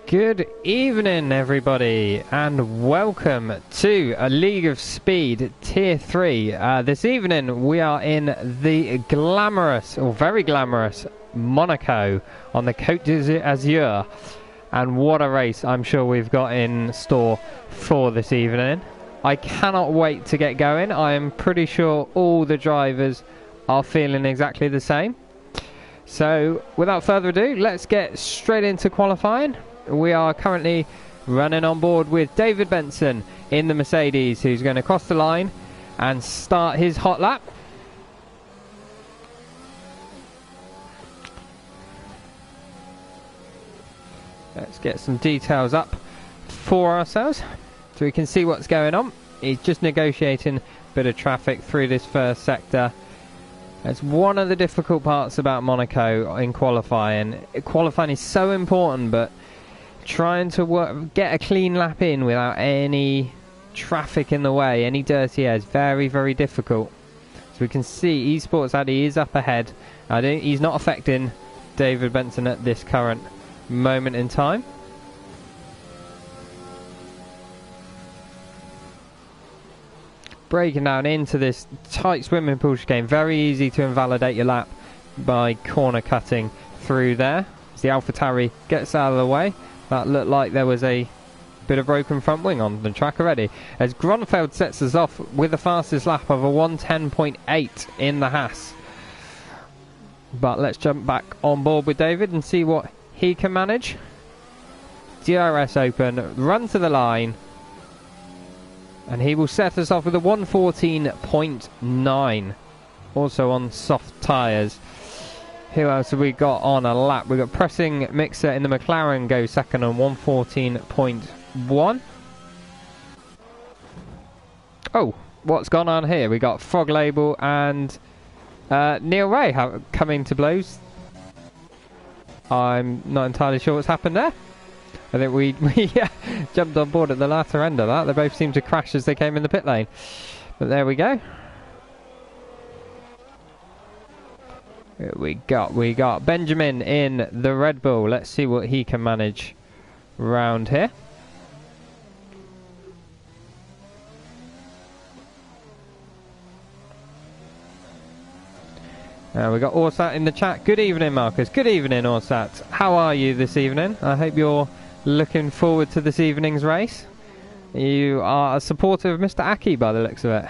Good evening everybody and welcome to a League of Speed Tier 3. This evening we are in the glamorous, or very glamorous, Monaco on the Côte d'Azur. And what a race I'm sure we've got in store for this evening. I cannot wait to get going. I am pretty sure all the drivers are feeling exactly the same. So without further ado, let's get straight into qualifying. We are currently running on board with David Benson in the Mercedes, who's going to cross the line and start his hot lap. Let's get some details up for ourselves so we can see what's going on. He's just negotiating a bit of traffic through this first sector. That's one of the difficult parts about Monaco in qualifying. Qualifying is so important, but trying to get a clean lap in without any traffic in the way, any dirty air, is very, very difficult. So we can see Esports Addy is up ahead. He's not affecting David Benson at this current moment in time. Breaking down into this tight swimming pool chicane, very easy to invalidate your lap by corner cutting through there. As the AlphaTauri gets out of the way, that looked like there was a bit of broken front wing on the track already. As Gronfeld sets us off with the fastest lap of a 1:10.8 in the Haas. But let's jump back on board with David and see what he can manage. DRS open, run to the line. And he will set us off with a 1:14.9. Also on soft tyres. Who else have we got on a lap? We've got Pressing Mixer in the McLaren go second on 1:14.1. Oh, what's gone on here? We got Frog Label and Neil Ray coming to blows. I'm not entirely sure what's happened there. I think we jumped on board at the latter end of that. They both seemed to crash as they came in the pit lane. But there we go. We got Benjamin in the Red Bull. Let's see what he can manage round here. We got Orsat in the chat. Good evening, Marcus. Good evening, Orsat. How are you this evening? I hope you're looking forward to this evening's race. You are a supporter of Mr. Aki by the looks of it.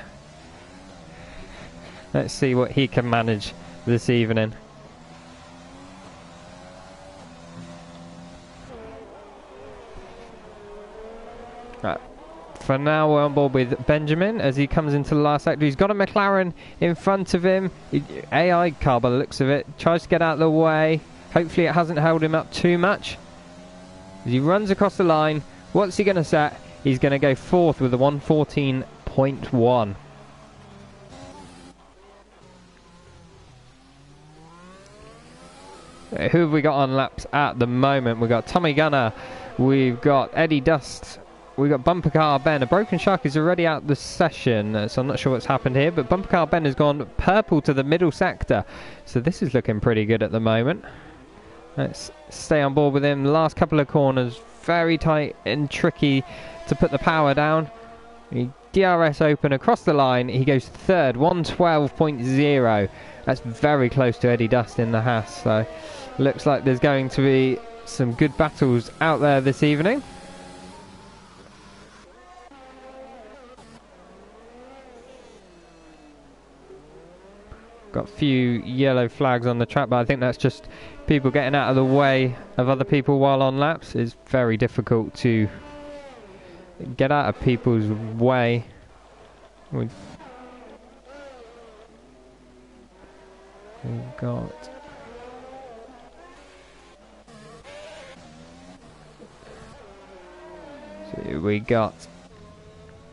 Let's see what he can manage this evening. Right. For now we're on board with Benjamin as he comes into the last sector. He's got a McLaren in front of him. AI car by the looks of it. Tries to get out of the way. Hopefully it hasn't held him up too much. As he runs across the line, what's he going to set? He's going to go fourth with a 1:14.1. Who have we got on laps at the moment? We've got Tommy Gunner, we've got Eddie Dust, we've got Bumper Car Ben. A Broken Shark is already out the session, so I'm not sure what's happened here, but Bumper Car Ben has gone purple to the middle sector, so this is looking pretty good at the moment. Let's stay on board with him. The last couple of corners, very tight and tricky to put the power down. DRS open across the line, he goes third, 1:12.0. That's very close to Eddie Dust in the Haas, so looks like there's going to be some good battles out there this evening. Got a few yellow flags on the track, but I think that's just people getting out of the way of other people while on laps. It's very difficult to get out of people's way. We've got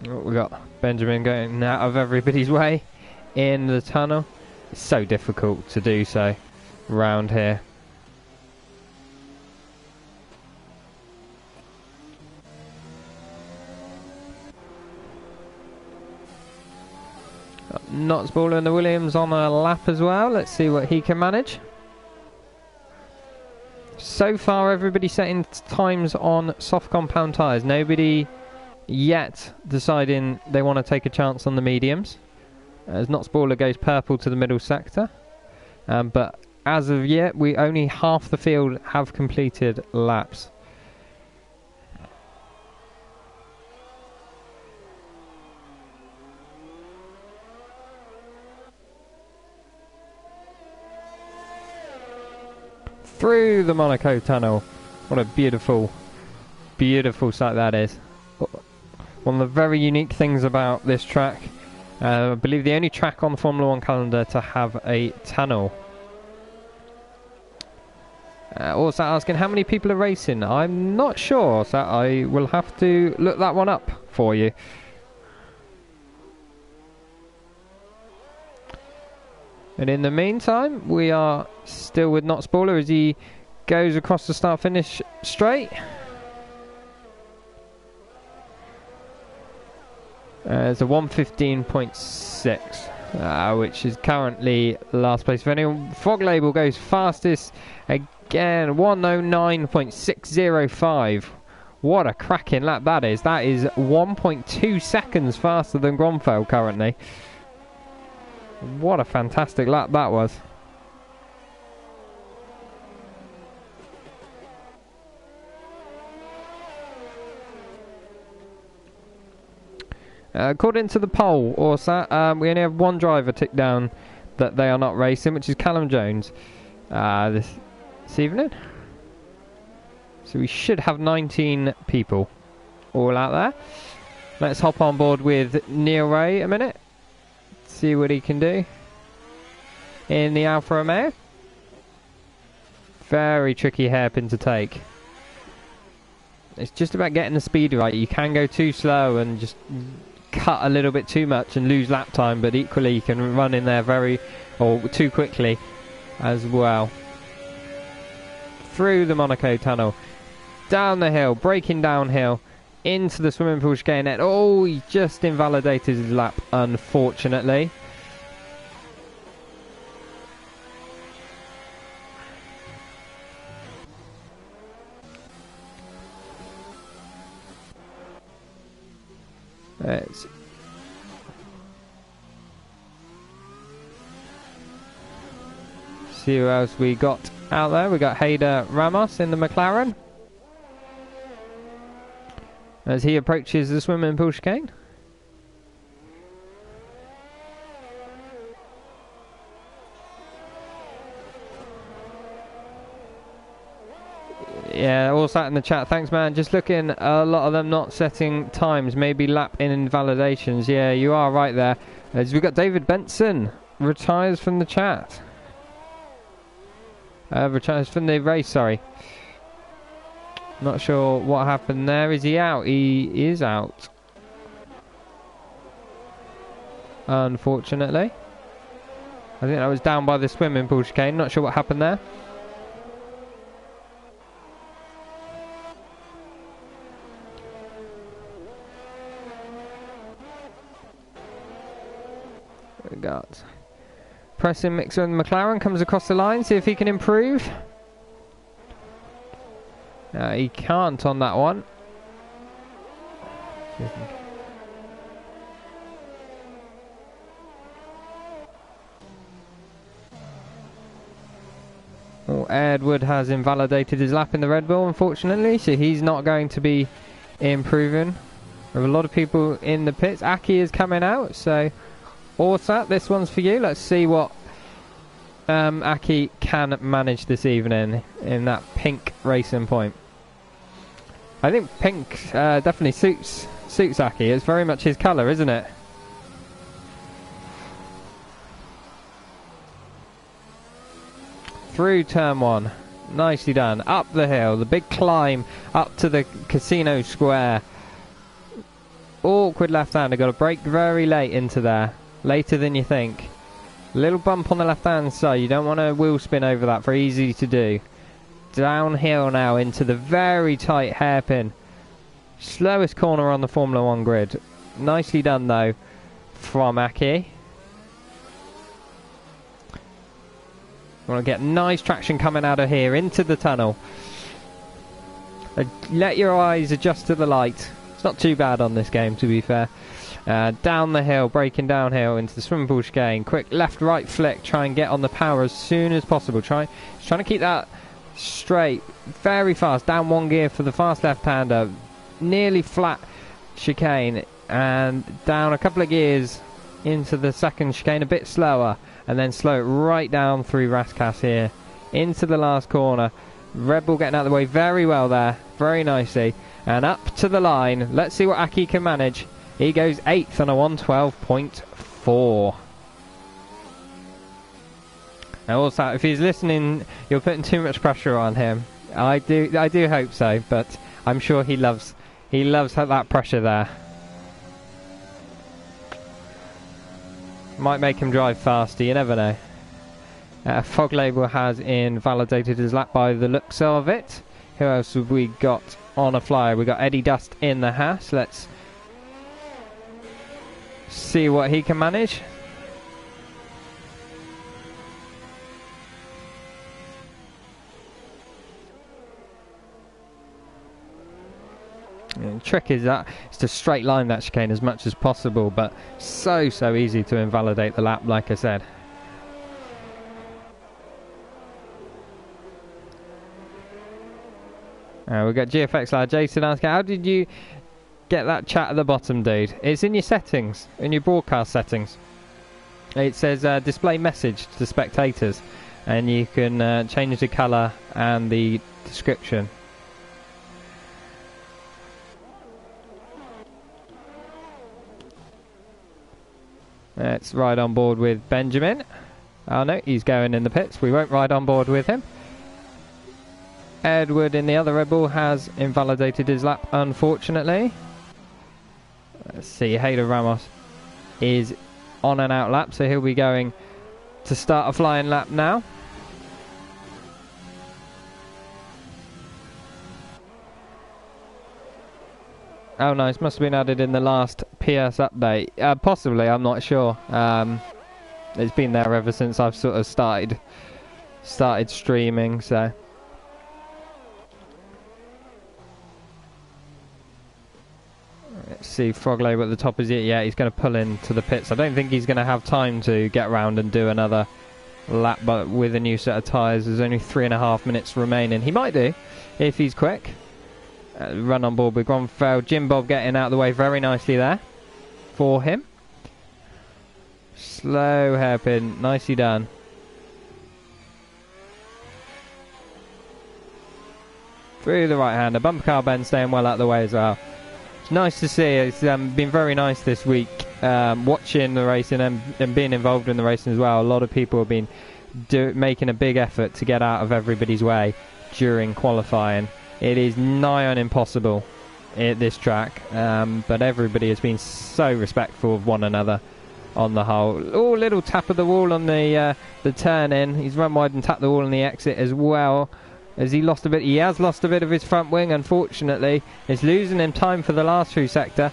we got Benjamin going out of everybody's way in the tunnel. It's so difficult to do so round here. Knotsball and the Williams on a lap as well. Let's see what he can manage. So far, everybody setting times on soft compound tyres. Nobody yet deciding they want to take a chance on the mediums. As Not Spoiler goes purple to the middle sector. But as of yet, we only half the field have completed laps. Through the Monaco tunnel. What a beautiful, beautiful sight that is. One of the very unique things about this track. I believe the only track on the Formula 1 calendar to have a tunnel. Also asking how many people are racing. I'm not sure, so I will have to look that one up for you. And in the meantime, we are still with Not Spoiler as he goes across the start-finish straight. It's a 1:15.6, which is currently last place. If anyone, Fog Label goes fastest again, 1:09.605. What a cracking lap that is. That is 1.2 seconds faster than Gronfeld currently. What a fantastic lap that was. According to the poll, also, we only have one driver ticked down that they are not racing, which is Callum Jones this evening. So we should have 19 people all out there. Let's hop on board with Neil Ray a minute. See what he can do in the Alfa Romeo. Very tricky hairpin to take. It's just about getting the speed right. You can go too slow and just cut a little bit too much and lose lap time, but equally you can run in there too quickly as well. Through the Monaco tunnel, down the hill, braking downhill into the swimming pool chicane. Oh, he just invalidated his lap, unfortunately. Let's see who else we got out there. We got Hader Ramos in the McLaren as he approaches the swimming pool chicane. Yeah, all sat in the chat. Thanks, man. Just looking, a lot of them not setting times, maybe lap in invalidations. Yeah, you are right there. As we got David Benson retires from the chat. Retires from the race, sorry. Not sure what happened there. Is he out? He is out. Unfortunately. I think that was down by the swimming pool chicane. Not sure what happened there. We got Preston Mixer and McLaren comes across the line, see if he can improve. He can't on that one. Oh, Edward has invalidated his lap in the Red Bull, unfortunately, so he's not going to be improving. There are a lot of people in the pits. Aki is coming out, so Orsat, this one's for you. Let's see what Aki can manage this evening in that pink Racing Point. I think pink definitely suits Aki. It's very much his colour, isn't it? Through turn one. Nicely done. Up the hill. The big climb up to the casino square. Awkward left-hander. Got to brake very late into there. Later than you think. Little bump on the left-hand side. You don't want to wheel spin over that. Very easy to do. Downhill now into the very tight hairpin. Slowest corner on the Formula 1 grid. Nicely done though from Aki. Want to get nice traction coming out of here into the tunnel. Let your eyes adjust to the light. It's not too bad on this game, to be fair. Down the hill, breaking downhill into the swimming pool chicane. Quick left-right flick. Try and get on the power as soon as possible. Trying to keep that straight. Very fast. Down one gear for the fast left-hander. Nearly flat chicane. And down a couple of gears into the second chicane. A bit slower. And then slow it right down through Rascasse here. Into the last corner. Red Bull getting out of the way very well there. Very nicely. And up to the line. Let's see what Aki can manage. He goes 8th on a 112.4. Now also, if he's listening, you're putting too much pressure on him. I do hope so, but I'm sure he loves that pressure there. Might make him drive faster, you never know. Fog Label has invalidated his lap by the looks of it. Who else have we got on a flyer? We got Eddie Dust in the Haas. Let's see what he can manage. The trick is to straight line that chicane as much as possible, but so easy to invalidate the lap, like I said. We've got GFX lad Jason asking, how did you get that chat at the bottom, dude? It's in your settings, in your broadcast settings. It says display message to spectators, and you can change the colour and the description. Let's ride on board with Benjamin. Oh no, he's going in the pits. We won't ride on board with him. Edward in the other Red Bull has invalidated his lap, unfortunately. Let's see, Hayder Ramos is on an out lap, so he'll be going to start a flying lap now. Oh nice, must have been added in the last PS update. Possibly, I'm not sure. It's been there ever since I've sort of started streaming, so... Let's see, Frog Label at the top, is it? Yeah, he's going to pull into the pits. I don't think he's going to have time to get around and do another lap, but with a new set of tyres, there's only 3.5 minutes remaining. He might do, if he's quick. Run on board with Gronfeld. Jim Bob getting out of the way very nicely there for him. Slow hairpin, nicely done. Through the right-hander. Bumper car Ben staying well out of the way as well. It's nice to see. It's been very nice this week watching the racing and being involved in the racing as well. A lot of people have been making a big effort to get out of everybody's way during qualifying. It is nigh on impossible at this track, but everybody has been so respectful of one another on the whole. Oh, little tap of the wall on the turn in. He's run wide and tapped the wall on the exit as well. Has he lost a bit? He has lost a bit of his front wing, unfortunately. It's losing him time for the last through sector.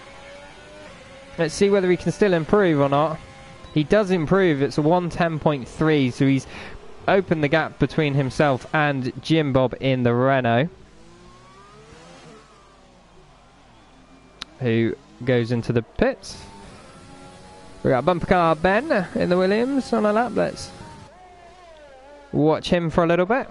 Let's see whether he can still improve or not. He does improve. It's a 110.3, so he's opened the gap between himself and Jim Bob in the Renault, who goes into the pits. We got Bumper Car Ben in the Williams on a lap. Let's watch him for a little bit.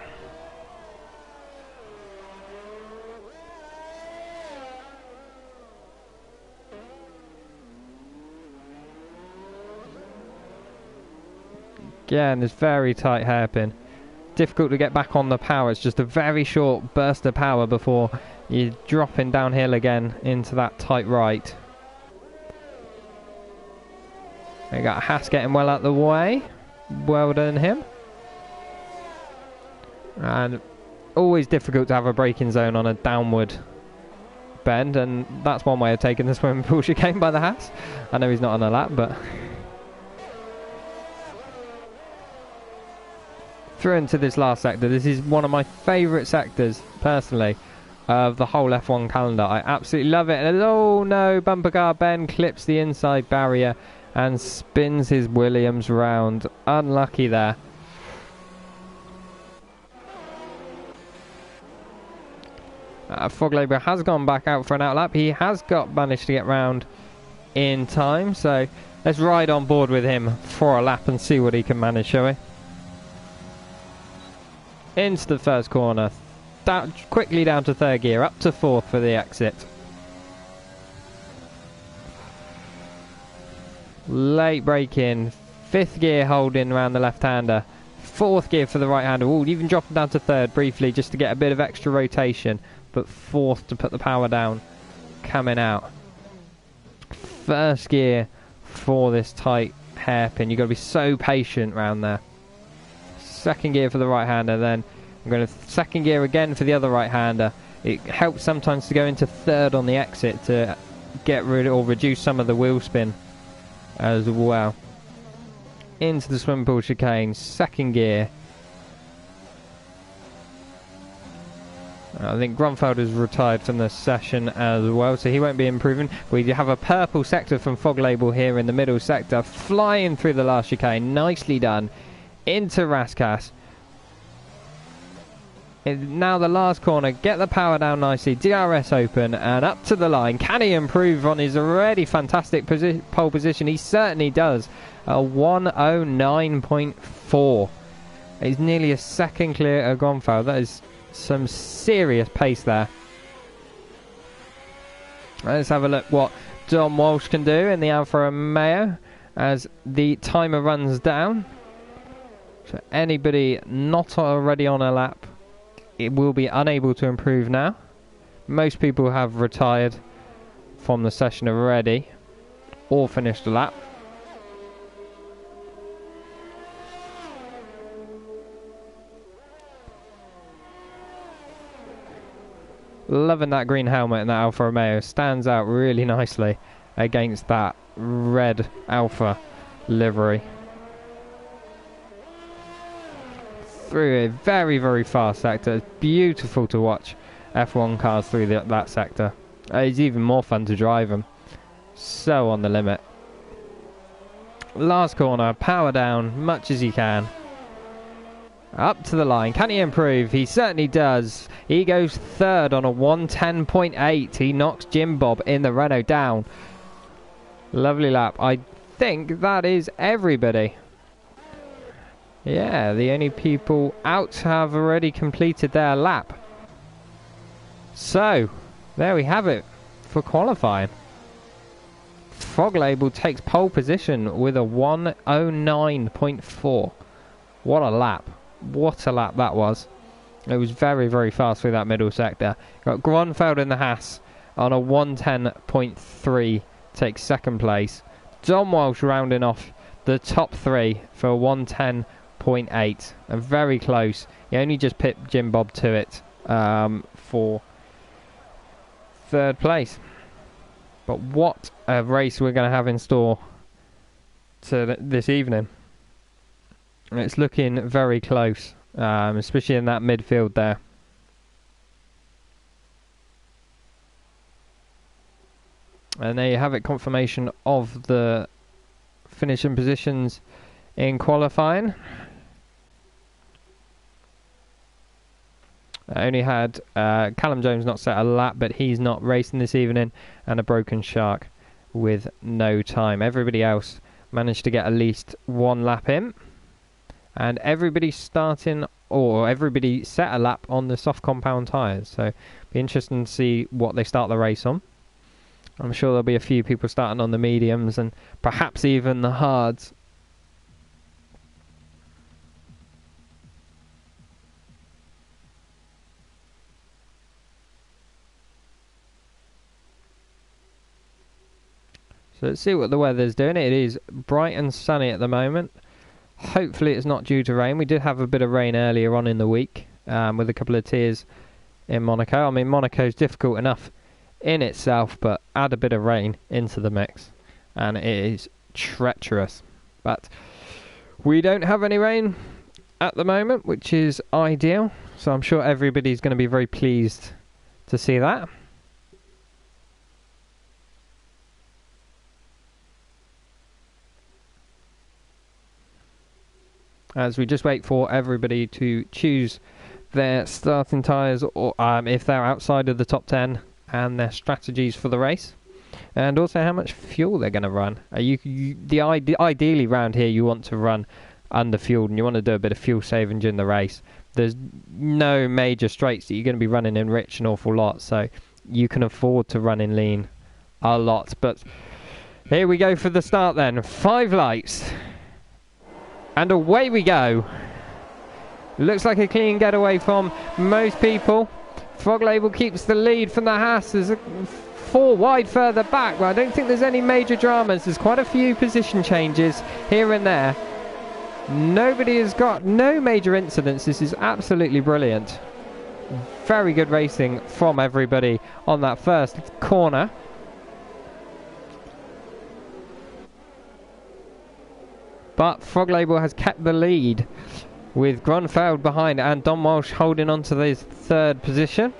Again, this very tight hairpin. Difficult to get back on the power. It's just a very short burst of power before you're dropping downhill again into that tight right. We got Haas getting well out of the way. Well done him. And always difficult to have a braking zone on a downward bend, and that's one way of taking the swimming pool chicane by the Haas. I know he's not on a lap, but... through into this last sector. This is one of my favourite sectors, personally, of the whole F1 calendar. I absolutely love it. And oh no, Bumper Car Ben clips the inside barrier and spins his Williams round. Unlucky there. Foglaber has gone back out for an outlap. He has managed to get round in time, so let's ride on board with him for a lap and see what he can manage, shall we? Into the first corner, quickly down to third gear, up to fourth for the exit. Late break in, fifth gear holding around the left-hander, fourth gear for the right-hander. Ooh, even dropping down to third briefly just to get a bit of extra rotation, but fourth to put the power down, coming out. First gear for this tight hairpin. You've got to be so patient around there. Second gear for the right-hander, then I'm going to second gear again for the other right-hander. It helps sometimes to go into third on the exit to get rid or reduce some of the wheel spin as well. Into the swimming pool chicane, second gear. I think Grunfeld is retired from the session as well, so he won't be improving. We have a purple sector from Foglabel here in the middle sector, flying through the last chicane. Nicely done. Into Raskas. Now the last corner, get the power down nicely, DRS open and up to the line. Can he improve on his already fantastic pole position? He certainly does. A 109.4. He's nearly a second clear of Grunfeld. That is some serious pace there. Let's have a look what Dom Walsh can do in the Alfa Romeo as the timer runs down. So anybody not already on a lap, it will be unable to improve now. Most people have retired from the session already or finished a lap. Loving that green helmet and that Alfa Romeo. Stands out really nicely against that red Alfa livery. Through a very, very fast sector. It's beautiful to watch F1 cars through that sector. It's even more fun to drive them. So on the limit. Last corner, power down, much as you can. Up to the line. Can he improve? He certainly does. He goes third on a 110.8. He knocks Jim Bob in the Renault down. Lovely lap. I think that is everybody. Yeah, the only people out have already completed their lap. So, there we have it for qualifying. Foglabel takes pole position with a 109.4. What a lap. What a lap that was. It was very, very fast through that middle sector. Got Grunfeld in the Haas on a 110.3. Takes second place. Dom Walsh rounding off the top three for a 110.8. And very close. He only just pipped Jim Bob to it for third place. But what a race we're going to have in store to this evening. It's looking very close, especially in that midfield there. And there you have it, confirmation of the finishing positions in qualifying. I only had Callum Jones not set a lap, but he's not racing this evening, and a Broken Shark with no time. Everybody else managed to get at least one lap in. And everybody set a lap on the soft compound tyres. So be interesting to see what they start the race on. I'm sure there'll be a few people starting on the mediums and perhaps even the hards. So let's see what the weather's doing. It is bright and sunny at the moment. Hopefully it's not due to rain. We did have a bit of rain earlier on in the week with a couple of tears in Monaco. I mean, Monaco's difficult enough in itself, but add a bit of rain into the mix and it is treacherous. But we don't have any rain at the moment, which is ideal. So I'm sure everybody's going to be very pleased to see that. As we just wait for everybody to choose their starting tyres, or if they're outside of the top 10, and their strategies for the race, and also how much fuel they're going to run. Ideally round here you want to run under fueled, and you want to do a bit of fuel saving during the race. There's no major straights that you're going to be running in rich an awful lot, so you can afford to run in lean a lot. But here we go for the start then. 5 lights. And away we go. Looks like a clean getaway from most people. Frog Label keeps the lead from the Haas. There's 4 wide further back, but I don't think there's any major dramas. There's quite a few position changes here and there. Nobody has got no major incidents. This is absolutely brilliant. Very good racing from everybody on that first corner. But Frog Label has kept the lead with Grunfeld behind and Don Walsh holding on to this 3rd position.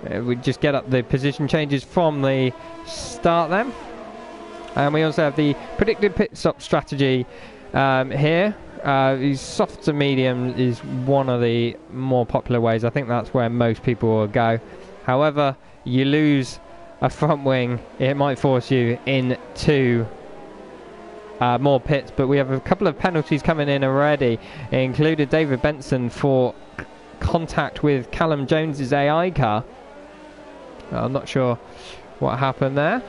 We just get up the position changes from the start then. And we also have the predicted pit stop strategy here. Soft to medium is one of the more popular ways. I think that's where most people will go. However, you lose a front wing, it might force you into more pits. But we have a couple of penalties coming in already. It included David Benson for contact with Callum Jones's AI car. I'm not sure what happened there.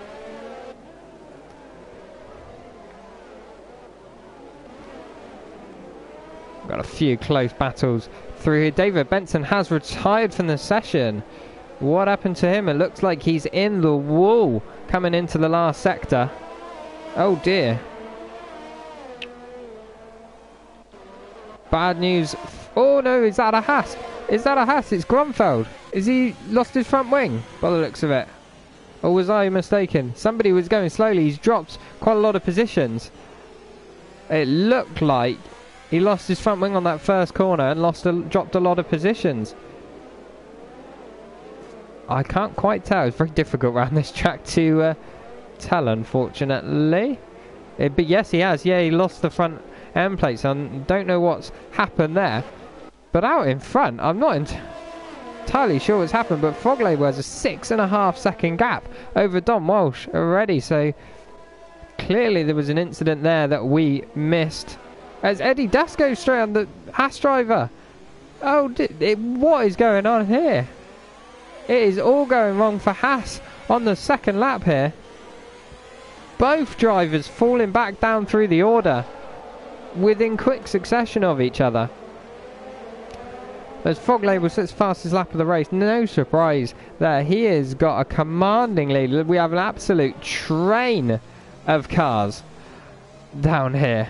Got a few close battles through here. David Benson has retired from the session. What happened to him? It looks like he's in the wall coming into the last sector. Oh dear. Bad news. Oh no, is that a Haas? Is that a Haas? It's Grunfeld. Is he lost his front wing by the looks of it? Or was I mistaken? Somebody was going slowly. He's dropped quite a lot of positions. It looked like he lost his front wing on that first corner and dropped a lot of positions. I can't quite tell. It's very difficult around this track to tell, unfortunately. But yes, he has. Yeah, he lost the front end plates. I don't know what's happened there. But out in front, I'm not entirely sure what's happened. But Frog Label has a 6.5 second gap over Don Walsh already. So clearly there was an incident there that we missed. As Eddie Das goes straight on the Haas driver. Oh, what is going on here? It is all going wrong for Haas on the second lap here. Both drivers falling back down through the order within quick succession of each other. As Frog Label sits fastest lap of the race, no surprise there. He has got a commanding lead. We have an absolute train of cars down here.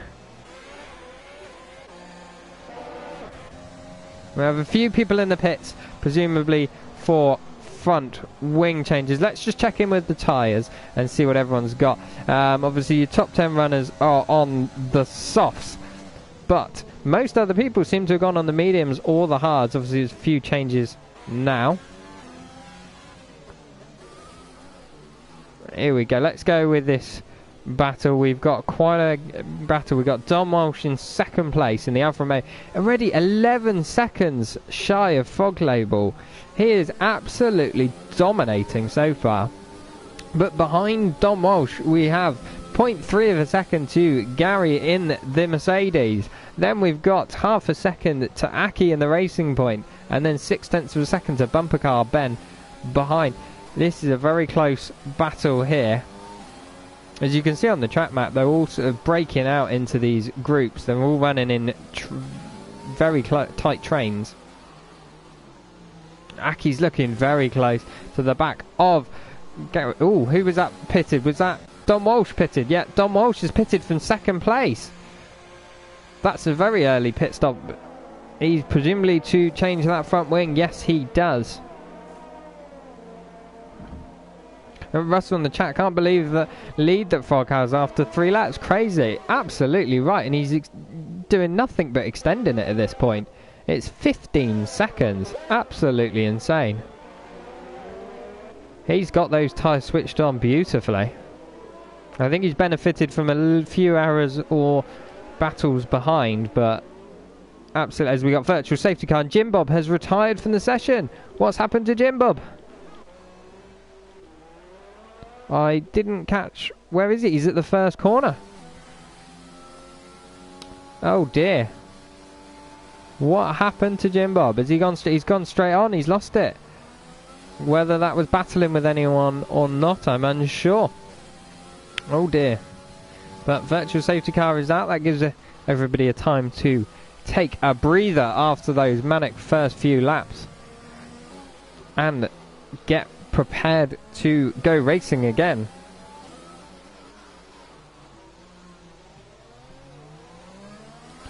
We have a few people in the pits, presumably for front wing changes. Let's just check in with the tyres and see what everyone's got. Obviously your top 10 runners are on the softs, but most other people seem to have gone on the mediums or the hards. Obviously there's a few changes now. Here we go. Let's go with this battle. We've got quite a battle. We've got Don Walsh in 2nd place in the Alfa Romeo, already 11 seconds shy of Frog Label. He is absolutely dominating so far. But behind Don Walsh we have 0.3 of a second to Gary in the Mercedes. Then we've got half a second to Aki in the Racing Point, and then 0.6 of a second to Bumper Car Ben behind. This is a very close battle here. As you can see on the track map, they're all sort of breaking out into these groups. They're all running in very tight trains. Aki's looking very close to the back of Gary. Oh, who was that pitted? Was that Don Walsh pitted? Yeah, Don Walsh is pitted from 2nd place. That's a very early pit stop. He's presumably to change that front wing. Yes, he does. Russell in the chat, can't believe the lead that Frog has after 3 laps. Crazy. Absolutely right. And he's doing nothing but extending it at this point. It's 15 seconds. Absolutely insane. He's got those tyres switched on beautifully. I think he's benefited from a few errors or battles behind, but Absolutely. As we got virtual safety car, and Jim Bob has retired from the session. What's happened to Jim Bob? I didn't catch. Where is he? He's at the first corner. Oh dear. What happened to Jim Bob? Has he gone? He's gone straight on. He's lost it. Whether that was battling with anyone or not, I'm unsure. Oh dear. But virtual safety car is out. That gives everybody a time to take a breather after those manic first few laps and get prepared to go racing again.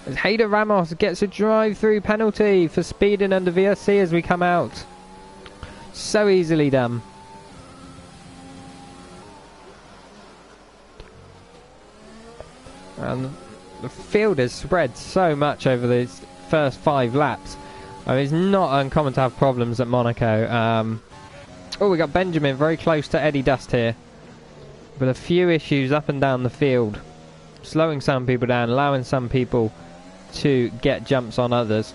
As Hader Ramos gets a drive-through penalty for speeding under VSC as we come out. So easily done. And the field has spread so much over these first 5 laps. I mean, it's not uncommon to have problems at Monaco. Oh, we got Benjamin very close to Eddie Dust here. But a few issues up and down the field. Slowing some people down, allowing some people to get jumps on others.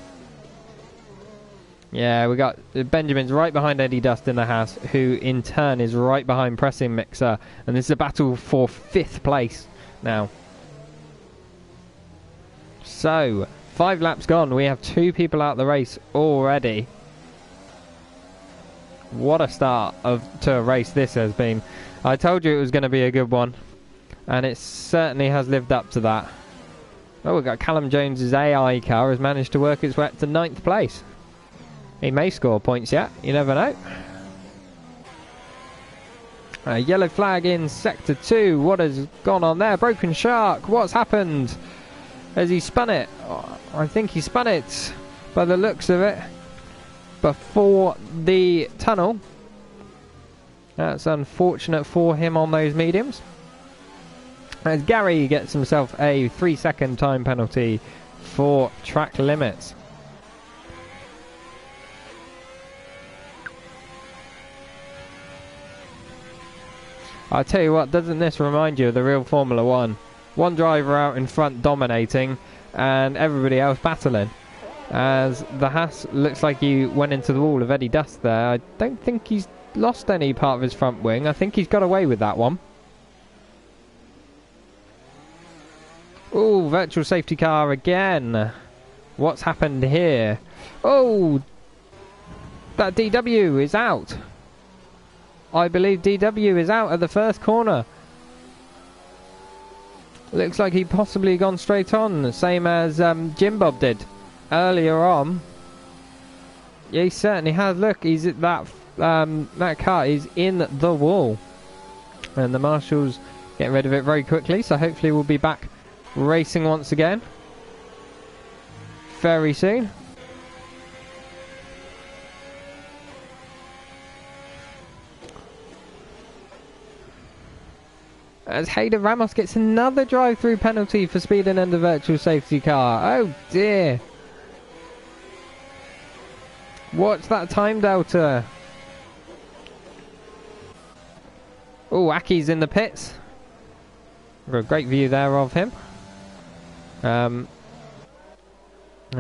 Yeah, we got Benjamin's right behind Eddie Dust in the Haas, who in turn is right behind Pressing Mixer. And this is a battle for 5th place now. So, 5 laps gone. We have 2 people out of the race already. What a start to a race this has been. I told you it was going to be a good one. And it certainly has lived up to that. Oh, we've got Callum Jones's AI car has managed to work its way up to 9th place. He may score points yet. You never know. A yellow flag in Sector 2. What has gone on there? Broken Shark. What's happened? Has he spun it? I think he spun it by the looks of it before the tunnel. That's unfortunate for him on those mediums. As Gary gets himself a 3-second time penalty for track limits. I'll tell you what, doesn't this remind you of the real Formula 1? One driver out in front dominating and everybody else battling. As the Haas looks like he went into the wall of Eddie Dust there. I don't think he's lost any part of his front wing. I think he's got away with that one. Oh, virtual safety car again. What's happened here? Oh, that DW is out. I believe DW is out at the first corner. Looks like he possibly gone straight on, same as Jim Bob did earlier on. Yeah, he certainly has. Look, he's at that car is in the wall, and the marshals get rid of it very quickly. So hopefully we'll be back racing once again very soon. As Hader Ramos gets another drive-through penalty for speeding under virtual safety car. Oh dear. What's that time delta? Oh, Aki's in the pits. We've got a great view there of him. There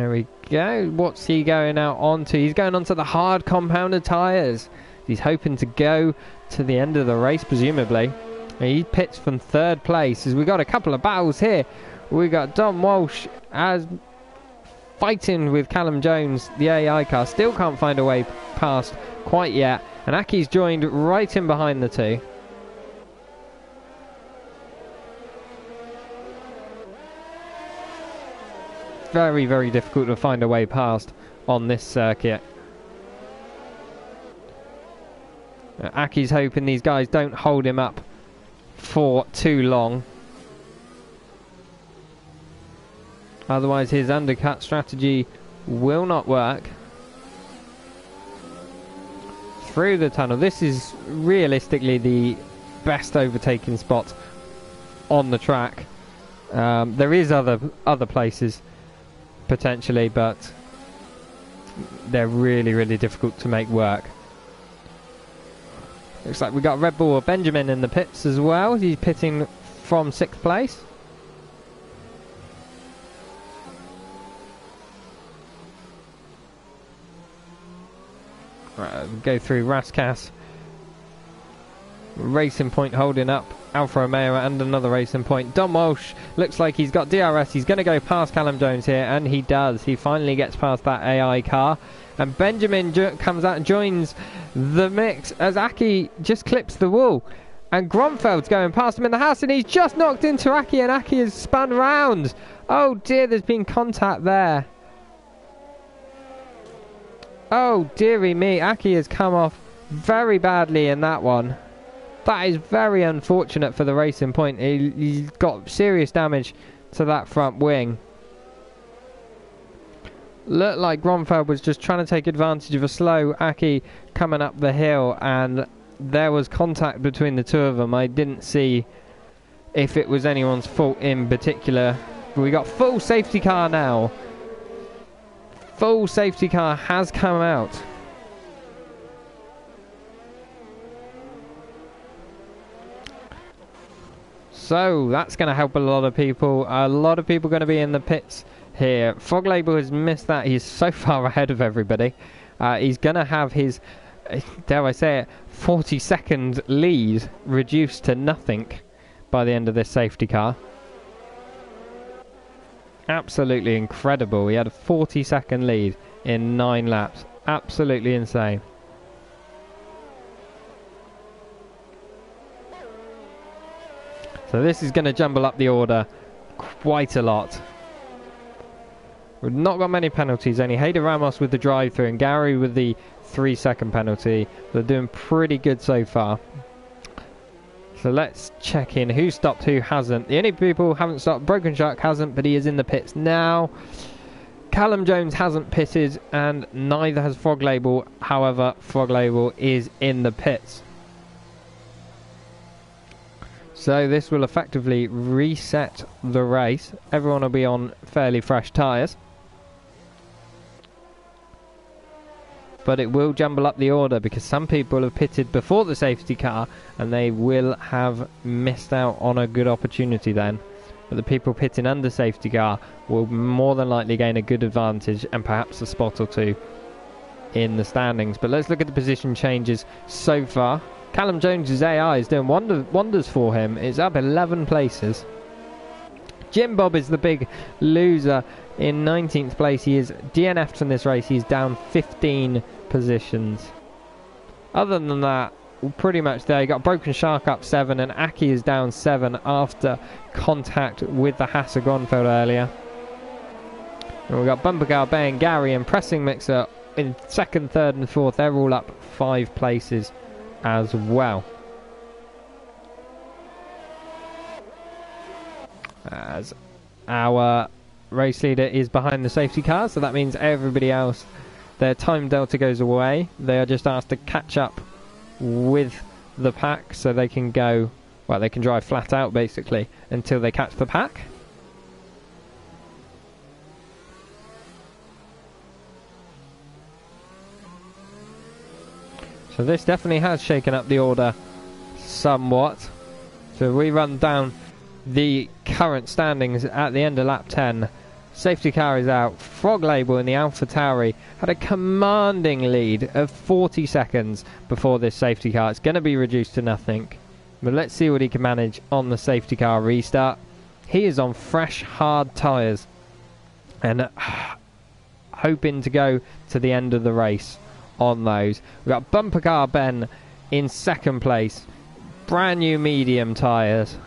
we go. What's he going out onto? He's going onto the hard compounded tyres. He's hoping to go to the end of the race, presumably. He pits from 3rd place as we got a couple of battles here. We got Dom Walsh as fighting with Callum Jones, the AI car. Still can't find a way past quite yet. And Aki's joined right in behind the two. Very, very difficult to find a way past on this circuit. Aki's hoping these guys don't hold him up for too long. Otherwise his undercut strategy will not work. Through the tunnel. This is realistically the best overtaking spot on the track. There is other places potentially, but they're really, really difficult to make work. Looks like we got Red Bull Benjamin in the pits as well. He's pitting from 6th place. go through Raskas. Racing Point holding up Alfa Romeo and another Racing Point. Dom Walsh looks like he's got DRS. He's going to go past Callum Jones here, and he does. He finally gets past that AI car. And Benjamin comes out and joins the mix as Aki just clips the wall. And Gronfeld's going past him in the house, and he's just knocked into Aki, and Aki has spun round. Oh dear, there's been contact there. Oh dearie me, Aki has come off very badly in that one. That is very unfortunate for the Racing Point. He's got serious damage to that front wing. Looked like Gronfeld was just trying to take advantage of a slow Aki coming up the hill, and there was contact between the two of them. I didn't see if it was anyone's fault in particular. But we got full safety car now. Full safety car has come out. So that's going to help a lot of people. A lot of people going to be in the pits here. Fog Label has missed that. He's so far ahead of everybody. He's going to have his, dare I say it, 40-second lead reduced to nothing by the end of this safety car. Absolutely incredible. He had a 40-second lead in 9 laps. Absolutely insane. So this is going to jumble up the order quite a lot. We've not got many penalties, only Hayder Ramos with the drive-through and Gary with the 3-second penalty. They're doing pretty good so far. So let's check in who stopped, who hasn't. The only people who haven't stopped, Broken Shark hasn't, but he is in the pits now. Callum Jones hasn't pitted, and neither has Fog Label. However, Fog Label is in the pits. So this will effectively reset the race. Everyone will be on fairly fresh tyres. But it will jumble up the order because some people have pitted before the safety car and they will have missed out on a good opportunity then. But the people pitting under safety car will more than likely gain a good advantage and perhaps a spot or two in the standings. But let's look at the position changes so far. Callum Jones's AI is doing wonders for him. It's up 11 places. Jim Bob is the big loser in 19th place. He is DNF'd from this race. He's down 15 positions. Other than that, pretty much there. You got Broken Shark up 7 and Aki is down 7 after contact with the Hasse Gronfeld earlier. And we've got Bumper Car, Bay and Gary and Pressing Mixer in 2nd, 3rd and 4th. They're all up 5 places as well. As our race leader is behind the safety car, so that means everybody else, their time delta goes away. They are just asked to catch up with the pack so they can go, well, they can drive flat out basically until they catch the pack. So this definitely has shaken up the order somewhat. So we run down the current standings at the end of lap 10. Safety car is out. Frog Label in the AlphaTauri had a commanding lead of 40 seconds before this safety car. It's going to be reduced to nothing. But let's see what he can manage on the safety car restart. He is on fresh, hard tyres and hoping to go to the end of the race on those. We've got Bumper Car Ben in 2nd place. Brand new medium tyres.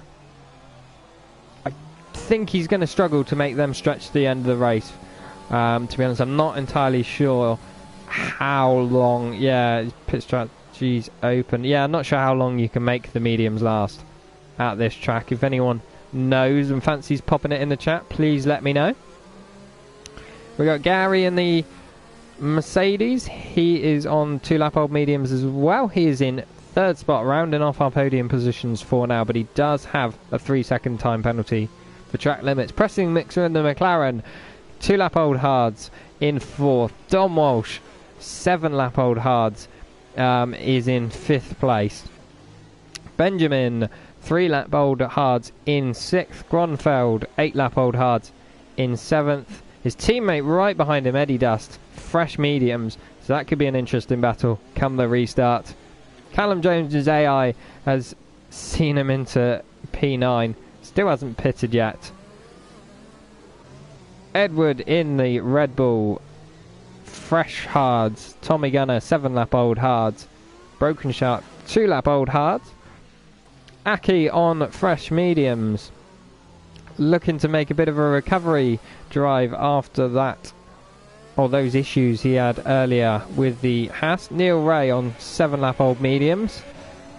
I think he's going to struggle to make them stretch to the end of the race. To be honest, I'm not entirely sure how long. Yeah, pit strategy's open. Yeah, I'm not sure how long you can make the mediums last at this track. If anyone knows and fancies popping it in the chat, please let me know. We've got Gary in the Mercedes. He is on 2-lap-old mediums as well. He is in 3rd spot, rounding off our podium positions for now, but he does have a 3-second time penalty for track limits. Pressing Mixer in the McLaren, 2-lap-old hards in 4th. Dom Walsh, 7-lap-old hards, is in 5th place. Benjamin, 3-lap-old hards in 6th. Gronfeld, 8-lap-old hards in 7th. His teammate right behind him, Eddie Dust, fresh mediums, So that could be an interesting battle come the restart. Callum Jones' AI has seen him into P9. Still hasn't pitted yet. Edward in the Red Bull. Fresh hards. Tommy Gunner, 7-lap old hards. Broken Shark, 2-lap old hards. Aki on fresh mediums. Looking to make a bit of a recovery drive after that, or those issues he had earlier with the Haas. Neil Ray on 7-lap old mediums.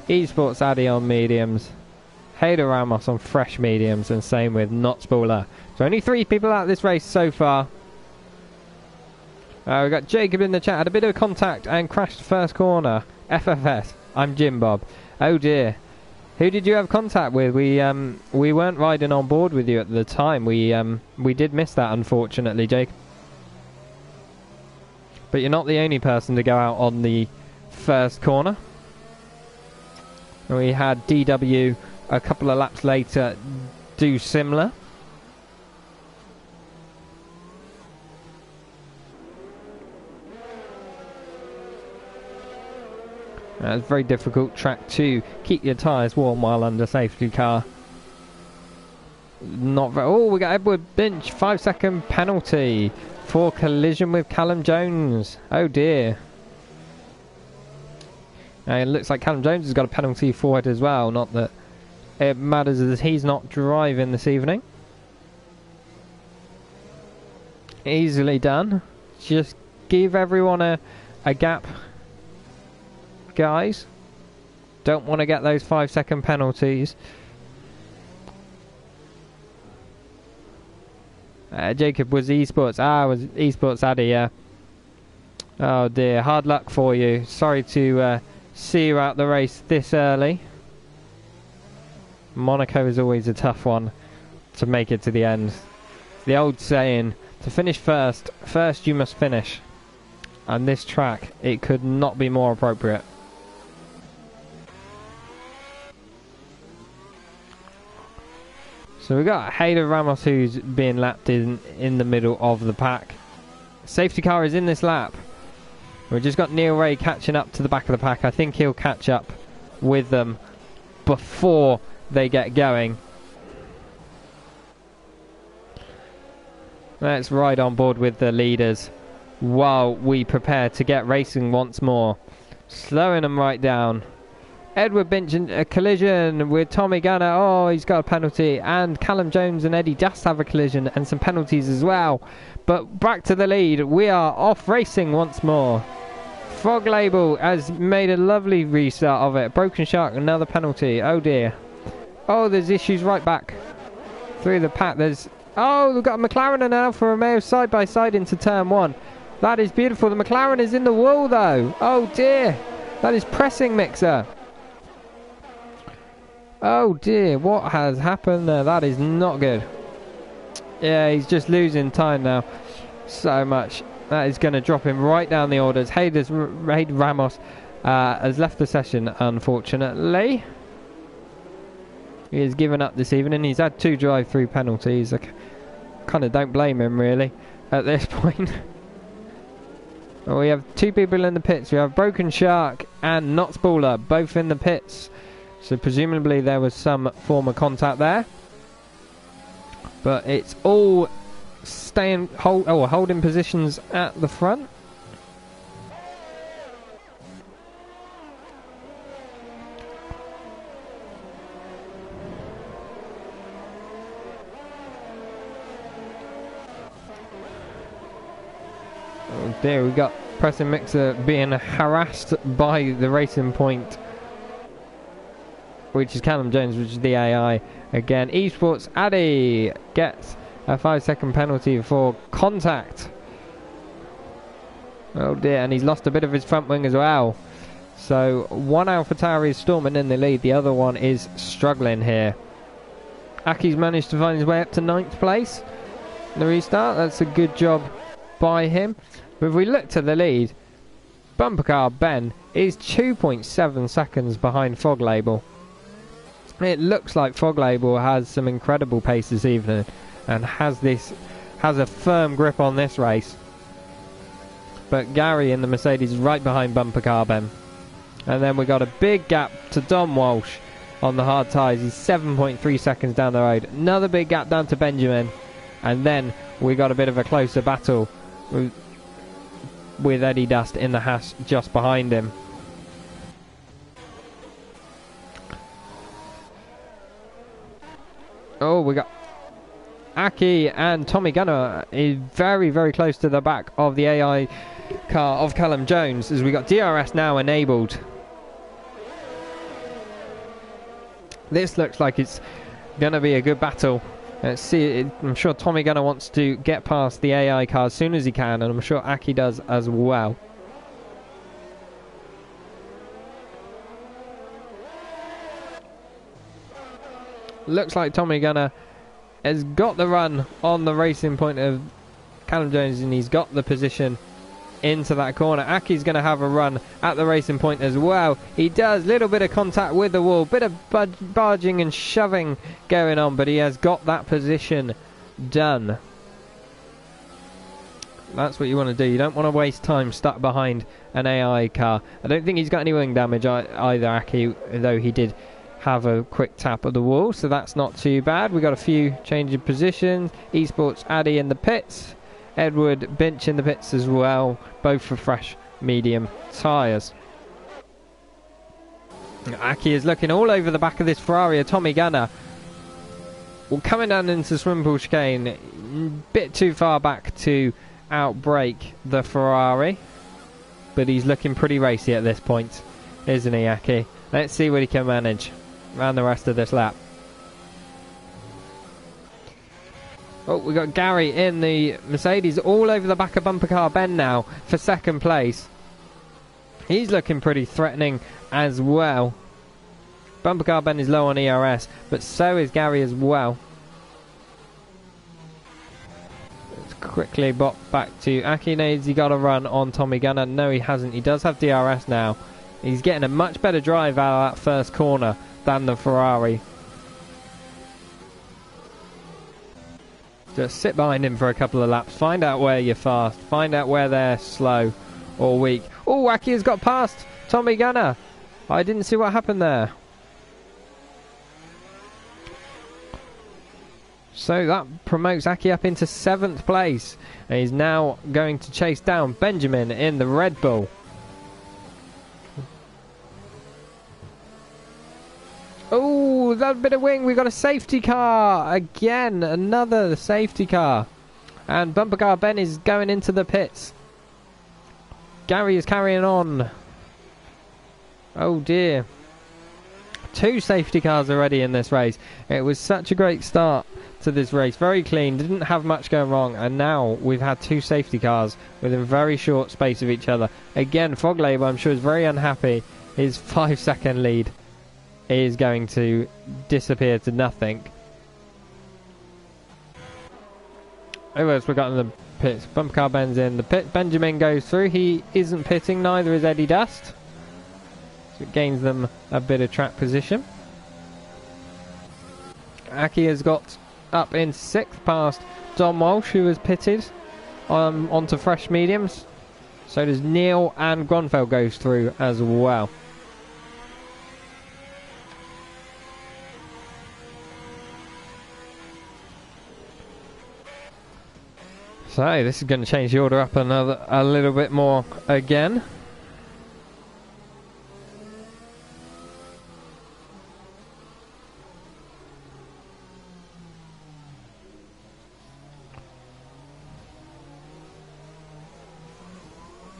Esports Addy on mediums. Hayder Ramos on fresh mediums, and same with Notsballer. So only 3 people out of this race so far. We've got Jacob in the chat, had a bit of contact and crashed first corner. FFS, I'm Jim Bob. Oh dear. Who did you have contact with? We weren't riding on board with you at the time. We did miss that, unfortunately, Jacob. But you're not the only person to go out on the first corner. We had DW a couple of laps later do similar. It's a very difficult track to keep your tyres warm while under safety car. Not very. Oh, we got Edward Binch, 5-second penalty for collision with Callum Jones. Oh dear. It looks like Callum Jones has got a penalty for it as well. Not that it matters as he's not driving this evening. Easily done. Just give everyone a gap, guys. Don't want to get those 5-second penalties. Jacob was Esports. Was Esports Addy, yeah. Oh dear, hard luck for you. Sorry to see you out the race this early. Monaco is always a tough one to make it to the end. The old saying, to finish first you must finish. And this track, it could not be more appropriate. So we've got Hayder Ramos who's being lapped in the middle of the pack. Safety car is in this lap. We've just got Neil Ray catching up to the back of the pack. I think he'll catch up with them before they get going. Let's ride on board with the leaders while we prepare to get racing once more. Slowing them right down. Edward Binch in a collision with Tommy Gunner. Oh, he's got a penalty. And Callum Jones and Eddie Just have a collision and some penalties as well. But back to the lead. We are off racing once more. Fog Label has made a lovely restart of it. Broken Shark, another penalty. Oh dear. Oh, there's issues right back through the pack. Oh, we've got a McLaren and Alfa Romeo side by side into turn 1. That is beautiful. The McLaren is in the wall though. Oh dear. That is pressing Mixer. Oh dear, what has happened there? That is not good. Yeah, he's just losing time now. So much. That is going to drop him right down the orders. Hayder Ramos has left the session, unfortunately. He has given up this evening. He's had 2 drive-through penalties. I kind of don't blame him, really, at this point. Well, we have 2 people in the pits. We have Broken Shark and Notsballer, both in the pits. So presumably there was some form of contact there. But it's all holding positions at the front. Oh dear, we got Pressing Mixer being harassed by the Racing Point, which is Callum Jones, which is the AI again. Esports Addy gets a 5-second penalty for contact. Oh dear, and he's lost a bit of his front wing as well. So one AlphaTauri is storming in the lead, the other one is struggling here. Aki's managed to find his way up to 9th place in the restart. That's a good job by him. But if we look to the lead, Bumper Car Ben is 2.7 seconds behind Fog Label. It looks like Fog Label has some incredible pace this evening and has a firm grip on this race. but Gary in the Mercedes is right behind Bumper Car Ben. And then we got a big gap to Dom Walsh on the hard tyres. He's 7.3 seconds down the road. Another big gap down to Benjamin. And then we got a bit of a closer battle with Eddie Dust in the Haas just behind him. Oh, we got Aki and Tommy Gunner is very, very close to the back of the AI car of Callum Jones, as we got DRS now enabled. This looks like it's going to be a good battle. Let's see. I'm sure Tommy Gunner wants to get past the AI car as soon as he can, and I'm sure Aki does as well. Looks like Tommy Gunner has got the run on the racing point of Callum Jones, and he's got the position into that corner. Aki's going to have a run at the racing point as well. He does. Little bit of contact with the wall. Bit of barging and shoving going on, but he has got that position done. That's what you want to do. You don't want to waste time stuck behind an AI car. I don't think he's got any wing damage either, Aki, though he did have a quick tap of the wall, so that's not too bad. We got a few change of positions. Esports Addy in the pits, Edward Binch in the pits as well, both for fresh medium tyres. Aki is looking all over the back of this Ferrari of Tommy Gunner. Well, coming down into Swimpool chicane, bit too far back to outbrake the Ferrari, but he's looking pretty racy at this point, isn't he, Aki? Let's see what he can manage around the rest of this lap. Oh, we got Gary in the Mercedes all over the back of Bumper Car Ben now for second place. He's looking pretty threatening as well. Bumper Car Ben is low on ERS, but so is Gary as well. Let's quickly bop back to Aki. Has he got a run on Tommy Gunner? No, he hasn't. He does have DRS now. He's getting a much better drive out of that first corner than the Ferrari. Just sit behind him for a couple of laps. Find out where you're fast. Find out where they're slow or weak. Oh, Aki has got past Tommy Gunner. I didn't see what happened there. So that promotes Aki up into 7th place. And he's now going to chase down Benjamin in the Red Bull. Oh, that bit of wing. We got a safety car. Again, another safety car. And Bumper Car Ben is going into the pits. Gary is carrying on. Oh dear. 2 safety cars already in this race. It was such a great start to this race. Very clean. Didn't have much going wrong. And now we've had 2 safety cars within a very short space of each other. Again, Fog Label, I'm sure, is very unhappy. His 5-second lead is going to disappear to nothing. Who else we got in the pits? Bumper Car Ben's in the pit. Benjamin goes through. He isn't pitting, neither is Eddie Dust. So it gains them a bit of track position. Aki has got up in 6th past Dom Walsh, who has pitted onto fresh mediums. So does Neil, and Gronfeld goes through as well. So this is going to change the order up a little bit more again.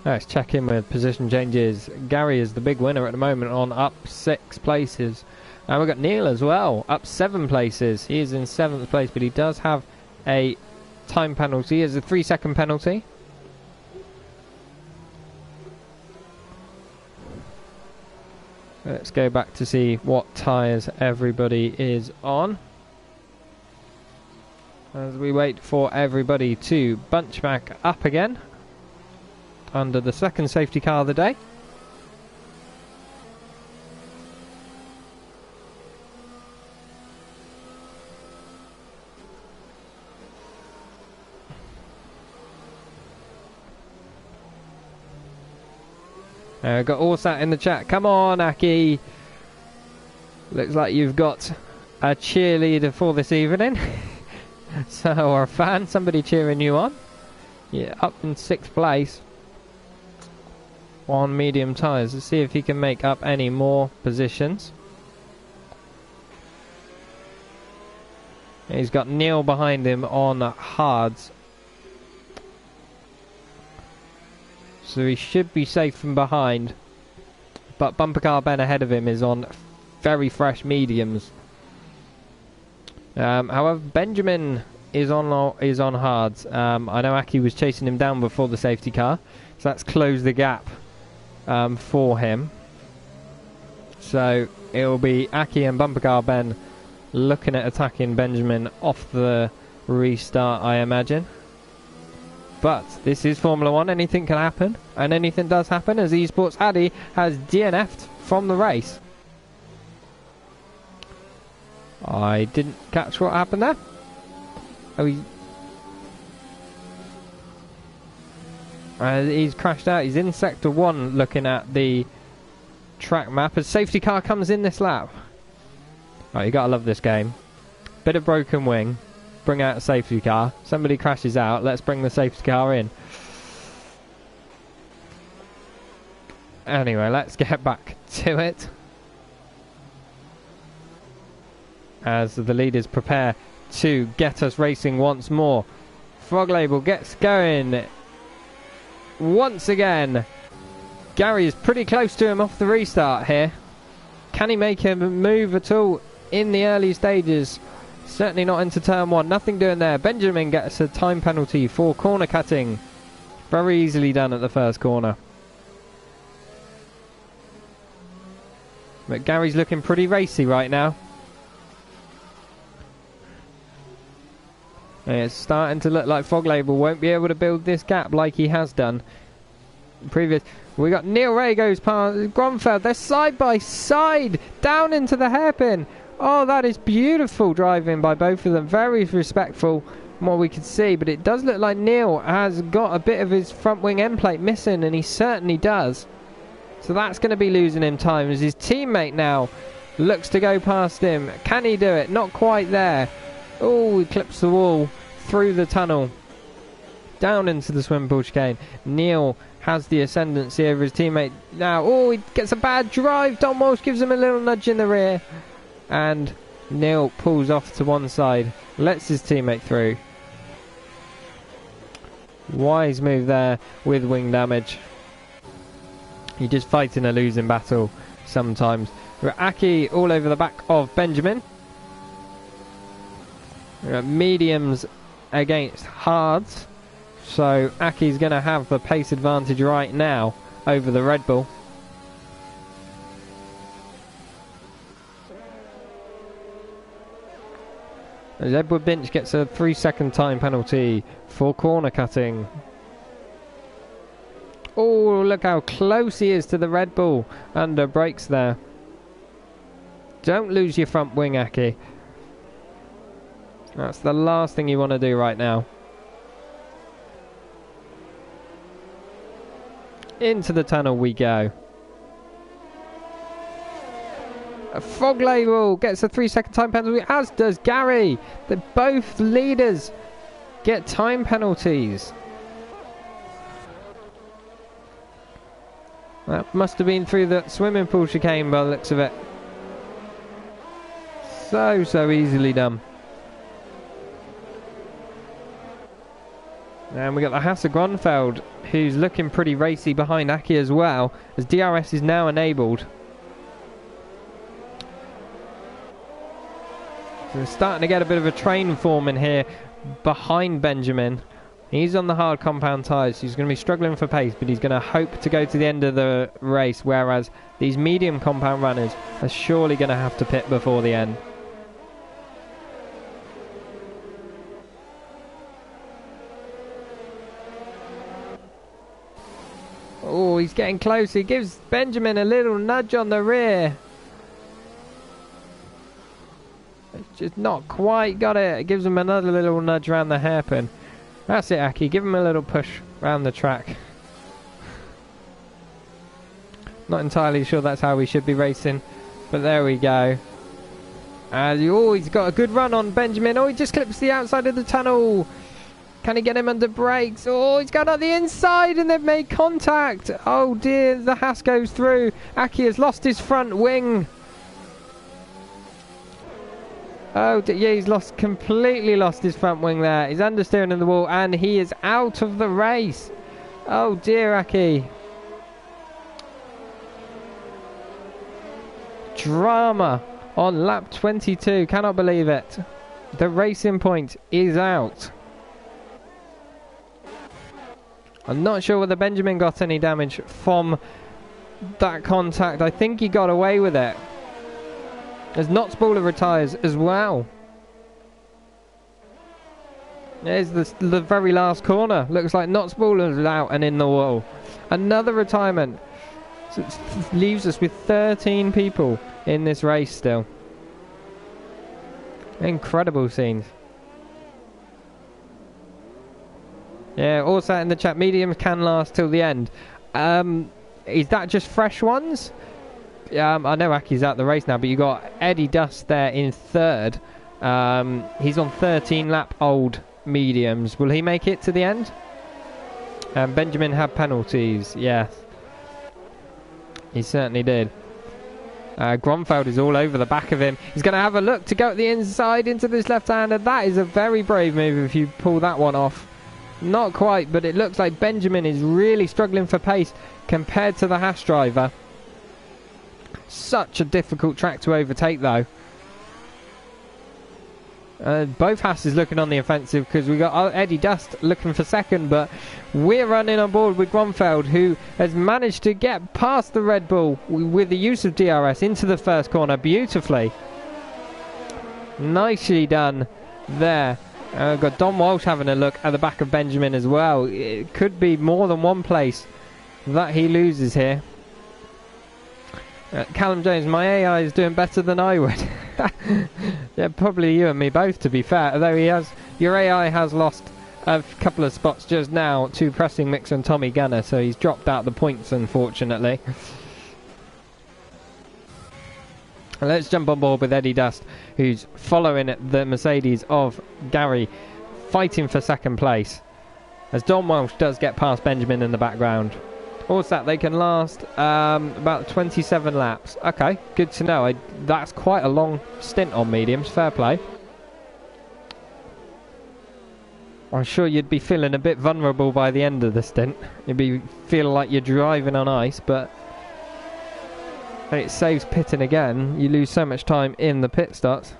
Let's check in with position changes. Gary is the big winner at the moment on up 6 places. And we've got Neil as well, up 7 places. He is in 7th place, but he does have a time penalty. Is a 3-second penalty. Let's go back to see what tyres everybody is on, as we wait for everybody to bunch back up again under the 2nd safety car of the day. Got Orsat in the chat. Come on, Aki. Looks like you've got a cheerleader for this evening. So, or a fan, somebody cheering you on. Yeah, up in 6th place on medium tyres. Let's see if he can make up any more positions. He's got Neil behind him on hards. So he should be safe from behind. But Bumper Car Ben ahead of him is on very fresh mediums. However, Benjamin is on hards. I know Aki was chasing him down before the safety car. So that's closed the gap for him. So it will be Aki and Bumper Car Ben looking at attacking Benjamin off the restart, I imagine. But this is Formula 1, anything can happen, and anything does happen as Esports Addy has DNF'd from the race. I didn't catch what happened there. Oh, he's crashed out. He's in Sector 1 looking at the track map as safety car comes in this lap. Oh, you gotta love this game. Bit of broken wing. Bring out a safety car. Somebody crashes out. Let's bring the safety car in. Anyway, let's get back to it. As the leaders prepare to get us racing once more. Frog Label gets going. Once again. Gary is pretty close to him off the restart here. Can he make a move at all in the early stages? Certainly not into turn 1. Nothing doing there. Benjamin gets a time penalty for corner cutting. Very easily done at the first corner. But Gary's looking pretty racy right now. And it's starting to look like Frog Label won't be able to build this gap like he has done. We got Neil Ray goes past Gronfeld. They're side by side down into the hairpin. Oh, that is beautiful driving by both of them. Very respectful from what we can see. But it does look like Neil has got a bit of his front wing end plate missing, and he certainly does. So that's going to be losing him time as his teammate now looks to go past him. Can he do it? Not quite there. Oh, he clips the wall through the tunnel. Down into the swimming pool chicane. Neil has the ascendancy over his teammate now. Oh, he gets a bad drive. Don Walsh gives him a little nudge in the rear. And Neil pulls off to one side. Lets his teammate through. Wise move there with wing damage. You're just fighting a losing battle sometimes. Aki all over the back of Benjamin. Mediums against hards. So Aki's going to have the pace advantage right now over the Red Bull. As Edward Binch gets a 3-second time penalty for corner cutting. Oh, look how close he is to the Red Bull under brakes there. Don't lose your front wing, Aki. That's the last thing you want to do right now. Into the tunnel we go. A Frog Label gets a 3-second time penalty, as does Gary. Both leaders get time penalties. That must have been through the swimming pool chicane by the looks of it. So easily done. And we got the Hasse Gronfeld, who's looking pretty racy behind Aki as well, as DRS is now enabled. So we're starting to get a bit of a train forming here behind Benjamin. He's on the hard compound tyres, so he's going to be struggling for pace, but he's going to hope to go to the end of the race, whereas these medium compound runners are surely going to have to pit before the end. Oh, he's getting close. He gives Benjamin a little nudge on the rear. It's just not quite got it. It gives him another little nudge around the hairpin. That's it, Aki. Give him a little push around the track. Not entirely sure that's how we should be racing, but there we go. And he's got a good run on Benjamin. Oh, he just clips the outside of the tunnel. Can he get him under brakes? Oh, he's got on the inside and they've made contact. Oh dear, the Haas goes through. Aki has lost his front wing. Oh yeah, he's completely lost his front wing there. He's understeering in the wall and he is out of the race. Oh dear, Aki. Drama on lap 22. Cannot believe it. The Racing Point is out. I'm not sure whether Benjamin got any damage from that contact. I think he got away with it. As Notzballer retires as well. There's the very last corner. Looks like Notzballer's out and in the wall. Another retirement. So it leaves us with 13 people in this race still. Incredible scenes. Yeah, also in the chat, mediums can last till the end. Is that just fresh ones? I know Aki's out the race now, but you got Eddie Dust there in third. He's on 13 lap old mediums. Will he make it to the end? Benjamin had penalties, yes. He certainly did. Gromfeld is all over the back of him. He's going to have a look to go at the inside into this left-hander. That is a very brave move if you pull that one off. Not quite, but it looks like Benjamin is really struggling for pace compared to the Haas driver. Such a difficult track to overtake, though. Both Haas is looking on the offensive because we got Eddie Dust looking for second, but we're running on board with Gromfeld, who has managed to get past the Red Bull with the use of DRS into the first corner beautifully. Nicely done there. Got Don Walsh having a look at the back of Benjamin as well. It could be more than one place that he loses here. Callum Jones, my AI is doing better than I would. Yeah, probably you and me both, to be fair. Although your AI has lost a couple of spots just now to Pressing Mix and Tommy Gunner, so he's dropped out the points, unfortunately. Let's jump on board with Eddie Dust, who's following the Mercedes of Gary, fighting for second place, as Don Welsh does get past Benjamin in the background. Also, they can last about 27 laps. Okay, good to know. That's quite a long stint on mediums. Fair play. I'm sure you'd be feeling a bit vulnerable by the end of the stint. You'd be feeling like you're driving on ice, but it saves pitting again. You lose so much time in the pit stops.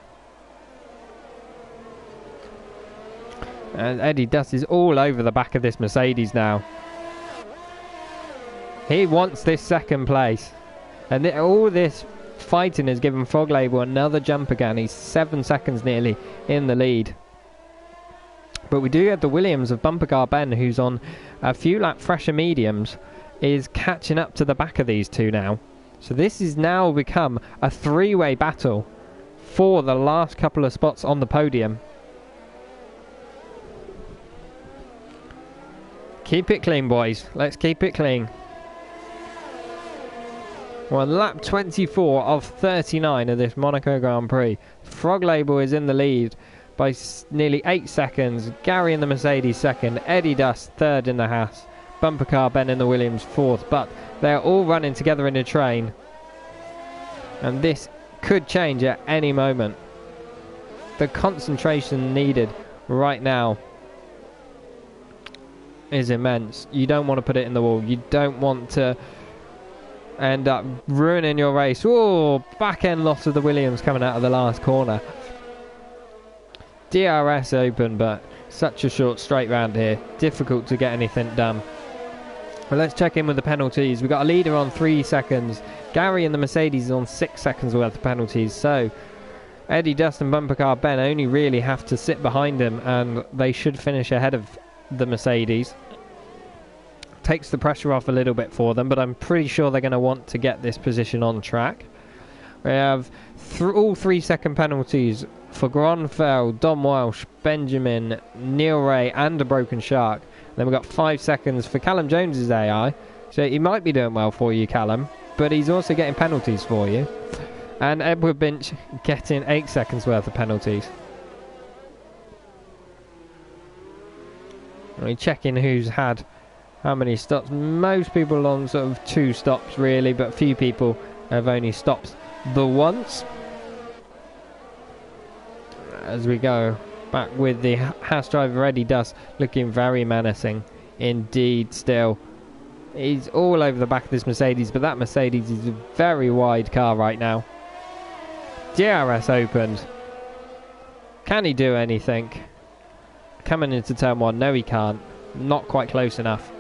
And Eddie Dust is all over the back of this Mercedes now. He wants this second place. And all this fighting has given Frog Label another jump again. He's 7 seconds nearly in the lead. But we do have the Williams of Bumper Car Ben, who's on a few lap fresher mediums, is catching up to the back of these two now. So this has now become a three-way battle for the last couple of spots on the podium. Keep it clean, boys. Let's keep it clean. Well, lap 24 of 39 of this Monaco Grand Prix. Frog Label is in the lead by nearly 8 seconds. Gary in the Mercedes second. Eddie Dust third in the Haas. Bumper Car Ben in the Williams fourth. But they're all running together in a train. And this could change at any moment. The concentration needed right now is immense. You don't want to put it in the wall. You don't want to end up ruining your race. Oh, back end loss of the Williams coming out of the last corner. DRS open, but such a short straight round here. Difficult to get anything done. Well, let's check in with the penalties. We've got a leader on 3 seconds. Gary in the Mercedes is on 6 seconds worth of penalties. So Eddie Dust and Bumper Car Ben only really have to sit behind him, and they should finish ahead of the Mercedes. Takes the pressure off a little bit for them, but I'm pretty sure they're going to want to get this position on track. We have all 3 second penalties for Gromfeld, Dom Welsh, Benjamin, Neil Ray and a Broken Shark. Then we've got 5 seconds for Callum Jones's AI, so he might be doing well for you, Callum. but he's also getting penalties for you. And Edward Binch getting 8 seconds worth of penalties. We're checking who's had how many stops. Most people on sort of 2 stops really, but few people have only stopped the once. As we go back with the Haas driver Eddie Dust, looking very menacing indeed still. He's all over the back of this Mercedes, but that Mercedes is a very wide car right now. DRS opened. Can he do anything? Coming into turn 1, no he can't. Not quite close enough.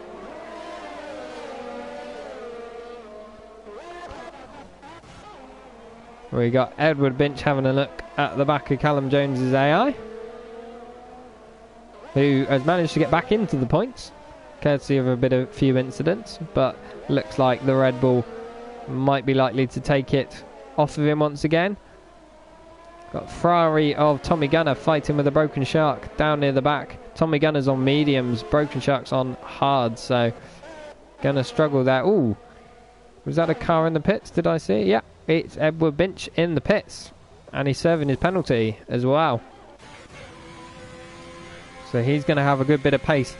We got Edward Binch having a look at the back of Callum Jones's AI, who has managed to get back into the points, courtesy of a few incidents, but looks like the Red Bull might be likely to take it off of him once again. Got Ferrari of Tommy Gunner fighting with a Broken Shark down near the back. Tommy Gunner's on mediums, Broken Shark's on hard, so gonna struggle there. Ooh, was that a car in the pits? Did I see it? Yeah, it's Edward Binch in the pits, and he's serving his penalty as well. So he's going to have a good bit of pace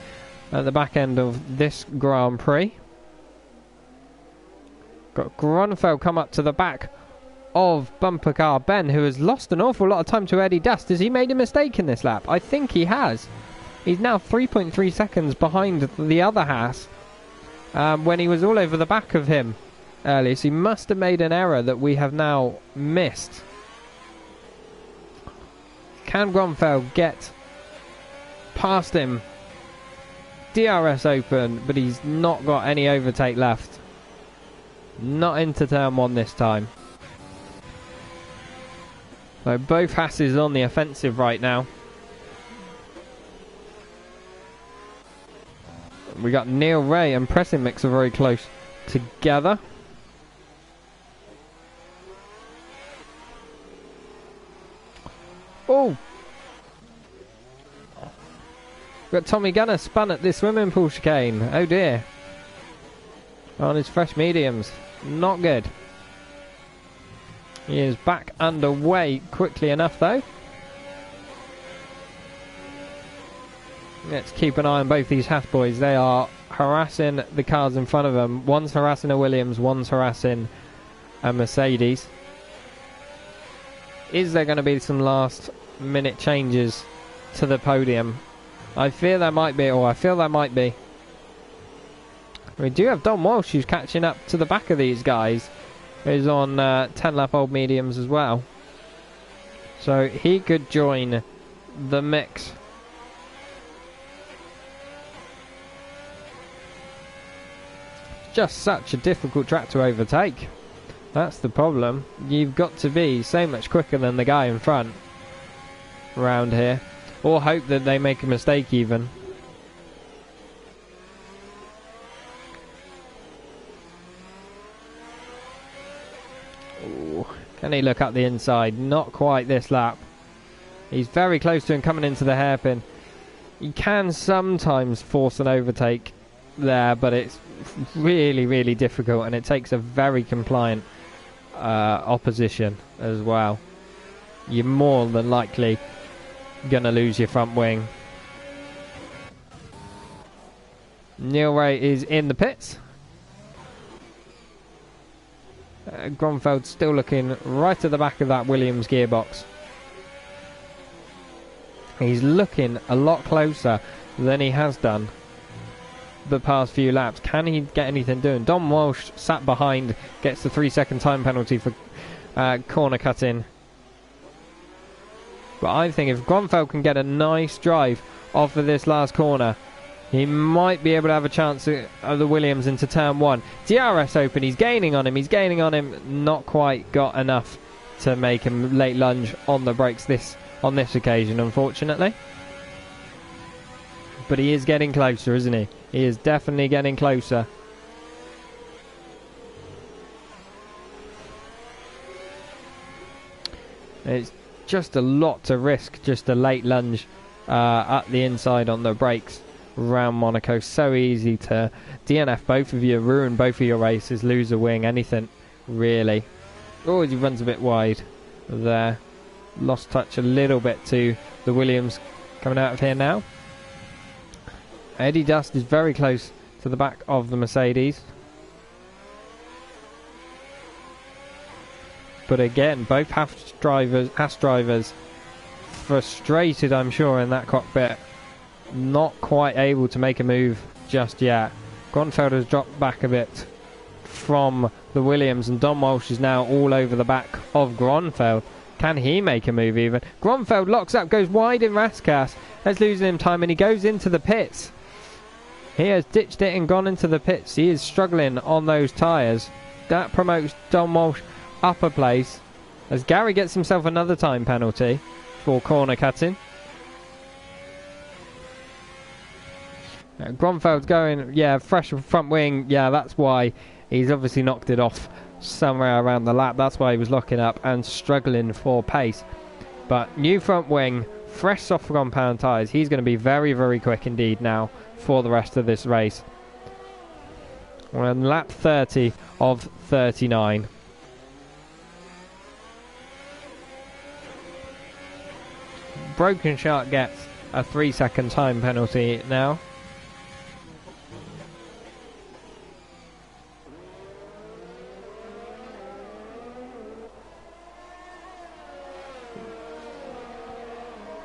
at the back end of this Grand Prix. Got Gronfeld come up to the back of bumper car Ben, who has lost an awful lot of time to Eddie Dust. Has he made a mistake in this lap? I think he has. He's now 3.3 seconds behind the other Haas when he was all over the back of him earlier. So he must have made an error that we have now missed. Can Gronfeld get past him? DRS open, but he's not got any overtake left. Not into turn 1 this time. So both Hasses on the offensive right now. We got Neil Ray and Pressing Mix are very close together. Oh! Got Tommy Gunner spun at this swimming pool chicane. Oh dear. On his fresh mediums. Not good. He is back underway quickly enough though. Let's keep an eye on both these Haas boys. They are harassing the cars in front of them. One's harassing a Williams, one's harassing a Mercedes. Is there going to be some last minute changes to the podium? I fear there might be, or I feel there might be. We do have Don Walsh who's catching up to the back of these guys. He's on 10 lap old mediums as well. So he could join the mix. Just such a difficult track to overtake. That's the problem. You've got to be so much quicker than the guy in front around here. Or hope that they make a mistake even. Ooh, can he look up the inside? Not quite this lap. He's very close to him coming into the hairpin. He can sometimes force an overtake there, but it's really, really difficult, and it takes a very compliant opposition as well. You're more than likely gonna lose your front wing. Neil Ray is in the pits. Gronfeld still looking right at the back of that Williams gearbox. He's looking a lot closer than he has done the past few laps. Can he get anything doing? Don Walsh sat behind, gets the 3-second time penalty for corner cutting. But I think if Gronfeld can get a nice drive off of this last corner, he might be able to have a chance of the Williams into turn 1. DRS open, he's gaining on him, not quite got enough to make him late lunge on the brakes on this occasion, unfortunately. But he is getting closer, isn't he? He is definitely getting closer. It's just a lot to risk, just a late lunge at the inside on the brakes around Monaco. So easy to DNF both of you, ruin both of your races, lose a wing, anything really. Oh, he runs a bit wide there. Lost touch a little bit to the Williams coming out of here now. Eddie Dust is very close to the back of the Mercedes. But again, both Haas drivers frustrated, I'm sure, in that cockpit. Not quite able to make a move just yet. Gronfeld has dropped back a bit from the Williams, and Don Walsh is now all over the back of Gronfeld. Can he make a move even? Gronfeld locks up, goes wide in Rascasse. That's losing him time, and he goes into the pits. He has ditched it and gone into the pits. He is struggling on those tyres. That promotes Don Walsh up a place as Gary gets himself another time penalty for corner cutting. Gronfeld's going, yeah, fresh front wing. Yeah, that's why he's obviously knocked it off somewhere around the lap. That's why he was locking up and struggling for pace. But new front wing, fresh soft compound tyres. He's going to be very, very quick indeed now for the rest of this race. We're on lap 30 of 39. Broken Shark gets a 3-second time penalty now.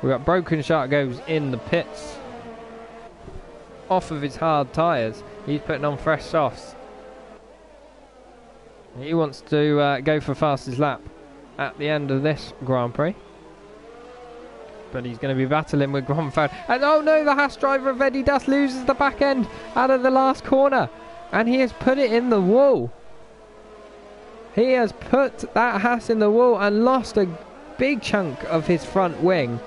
We got Broken Shark goes in the pits off of his hard tyres. He's putting on fresh softs. He wants to go for fastest lap at the end of this Grand Prix. But he's going to be battling with Gronfeld. And oh no, the Haas driver of Eddie Dust loses the back end out of the last corner. And he has put it in the wall. He has put that Haas in the wall and lost a big chunk of his front wing.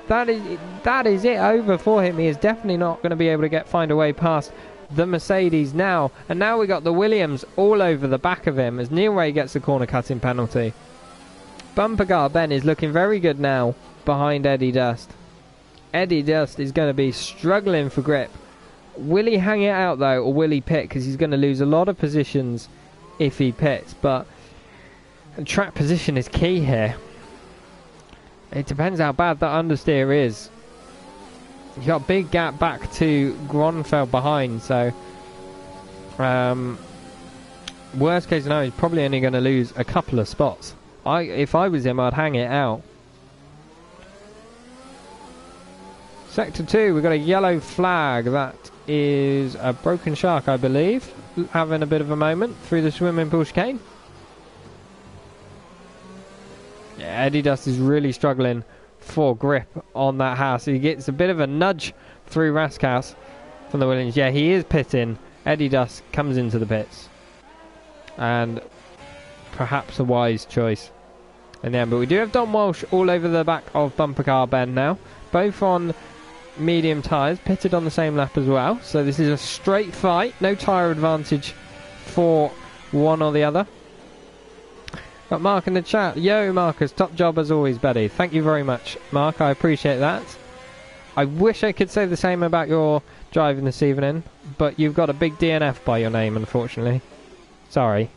That is it over for him. He is definitely not going to be able to find a way past the Mercedes now. And now we got the Williams all over the back of him as Neil Ray gets the corner cutting penalty. Bumper car Ben is looking very good now behind Eddie Dust. Eddie Dust is going to be struggling for grip. Will he hang it out though, or will he pit? Because he's going to lose a lot of positions if he pits. But track position is key here. It depends how bad that understeer is. You got a big gap back to Gronfeld behind, so worst case scenario, he's probably only going to lose a couple of spots. If I was him, I'd hang it out. Sector 2, we've got a yellow flag. That is a Broken Shark, I believe, having a bit of a moment through the swimming pool chicane. Yeah, Eddie Dust is really struggling for grip on that Haas. He gets a bit of a nudge through Rascasse from the Williams. Yeah, he is pitting. Eddie Dust comes into the pits. And perhaps a wise choice in the end. But we do have Don Walsh all over the back of Bumper Car Ben now. Both on medium tyres, pitted on the same lap as well. So this is a straight fight. No tyre advantage for one or the other. Got Mark in the chat. Yo, Marcus, top job as always, buddy. Thank you very much, Mark. I appreciate that. I wish I could say the same about your driving this evening, but you've got a big DNF by your name, unfortunately. Sorry.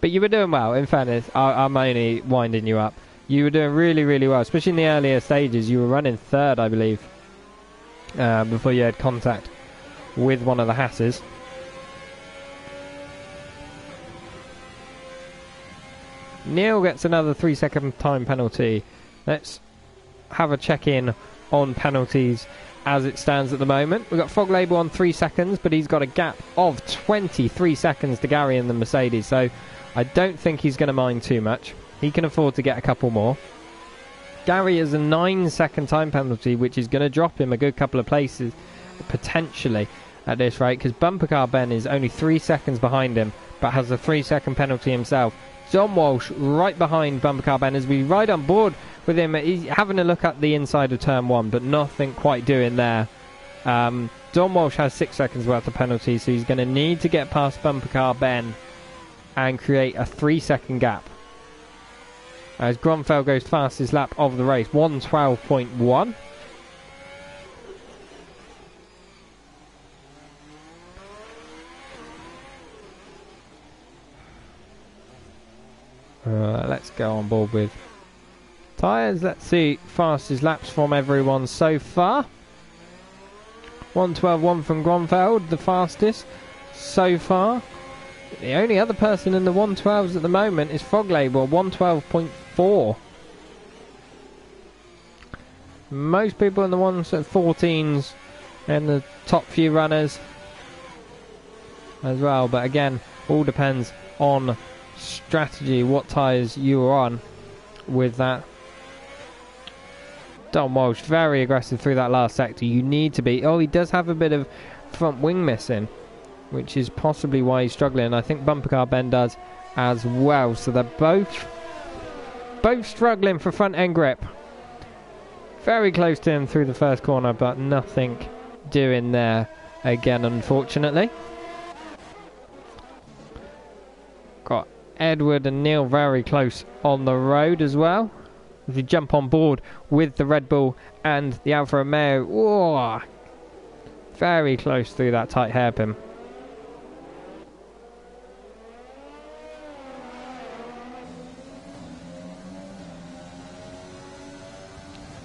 But you were doing well, in fairness. I'm only winding you up. You were doing really, really well, especially in the earlier stages. You were running third, I believe, before you had contact with one of the Hasses. Neil gets another 3-second time penalty. Let's have a check-in on penalties as it stands at the moment. We've got Fog Label on 3 seconds, but he's got a gap of 23 seconds to Gary in the Mercedes, so I don't think he's going to mind too much. He can afford to get a couple more. Gary has a 9-second time penalty, which is going to drop him a good couple of places, potentially, at this rate, because Bumper Car Ben is only 3 seconds behind him, but has a 3-second penalty himself. Don Walsh right behind Bumper Car Ben as we ride on board with him. He's having a look at the inside of turn 1, but nothing quite doing there. Don Walsh has 6 seconds worth of penalties, so he's going to need to get past Bumper Car Ben and create a 3-second gap. As Gronfeld goes fastest lap of the race, 1:12.1. go on board with tyres. Let's see fastest laps from everyone so far. 1:12.1 from Gronfeld, the fastest so far. The only other person in the 1:12s at the moment is Fog Label, 1:12.4. Most people in the 1:14s and the top few runners as well, but again, all depends on strategy, what tyres you are on with that. Dom Walsh, very aggressive through that last sector. You need to be. Oh, he does have a bit of front wing missing, which is possibly why he's struggling. I think Bumper Car Ben does as well. So they're both struggling for front end grip. Very close to him through the first corner, but nothing doing there again, unfortunately. Got Edward and Neil very close on the road as well. If you jump on board with the Red Bull and the Alfa Romeo, whoa, very close through that tight hairpin.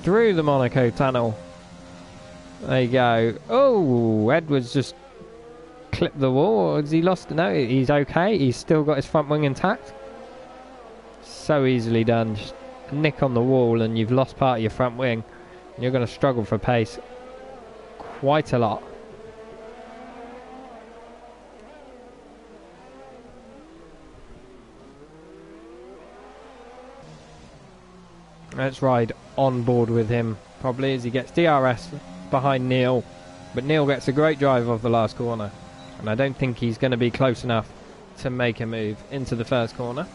Through the Monaco tunnel. There you go. Oh, Edwards just clipped the wall. Has he lost? No, he's okay. He's still got his front wing intact. So easily done. Just a nick on the wall and you've lost part of your front wing. You're going to struggle for pace quite a lot. Let's ride on board with him probably as he gets DRS behind Neil, but Neil gets a great drive off the last corner and I don't think he's going to be close enough to make a move into the first corner.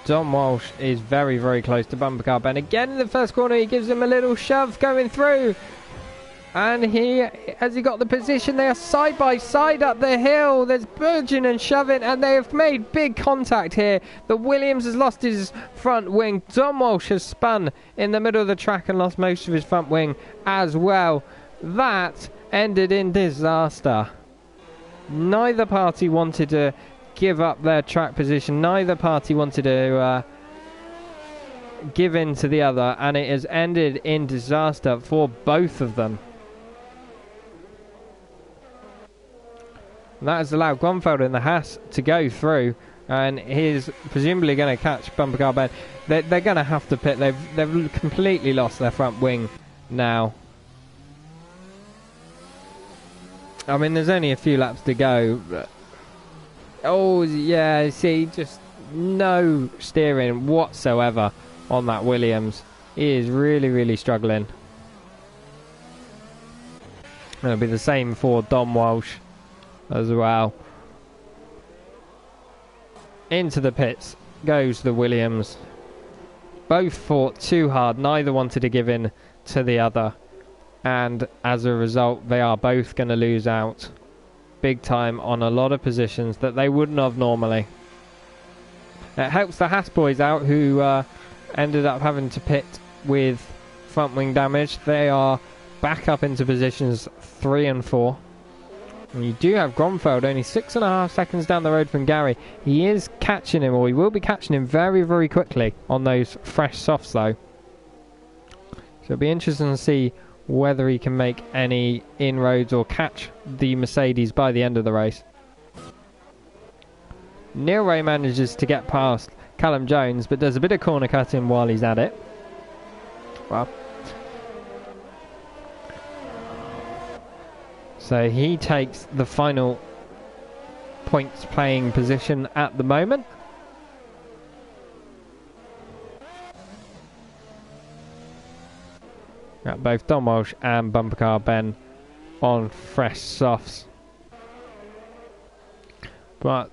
Dom Walsh is very, very close to Bumper Car Ben. Again in the first corner, he gives him a little shove going through. And has he got the position? They are side by side up the hill. There's Burgeon and Shoving, and they have made big contact here. The Williams has lost his front wing. Dom Walsh has spun in the middle of the track and lost most of his front wing as well. That ended in disaster. Neither party wanted to give up their track position. Neither party wanted to give in to the other, and it has ended in disaster for both of them. That has allowed Gronfeld and the Haas to go through, and he's presumably going to catch Bumper Car Ben. They're going to have to pit. They've completely lost their front wing now. I mean, there's only a few laps to go. But oh, yeah, see, just no steering whatsoever on that Williams. He is really, really struggling. It'll be the same for Dom Walsh as well. Into the pits goes the Williams. Both fought too hard. Neither wanted to give in to the other. And as a result, they are both going to lose out big time on a lot of positions that they wouldn't have normally. It helps the Haas boys out, who ended up having to pit with front wing damage. They are back up into positions 3 and 4. And you do have Gronfeld only 6.5 seconds down the road from Gary. He is catching him, or he will be catching him very, very quickly on those fresh softs though. So it'll be interesting to see whether he can make any inroads or catch the Mercedes by the end of the race. Neil Ray manages to get past Callum Jones, but does a bit of corner cutting while he's at it. Well, so he takes the final points playing position at the moment. Got both Dom Walsh and Bumper Car Ben on fresh softs. But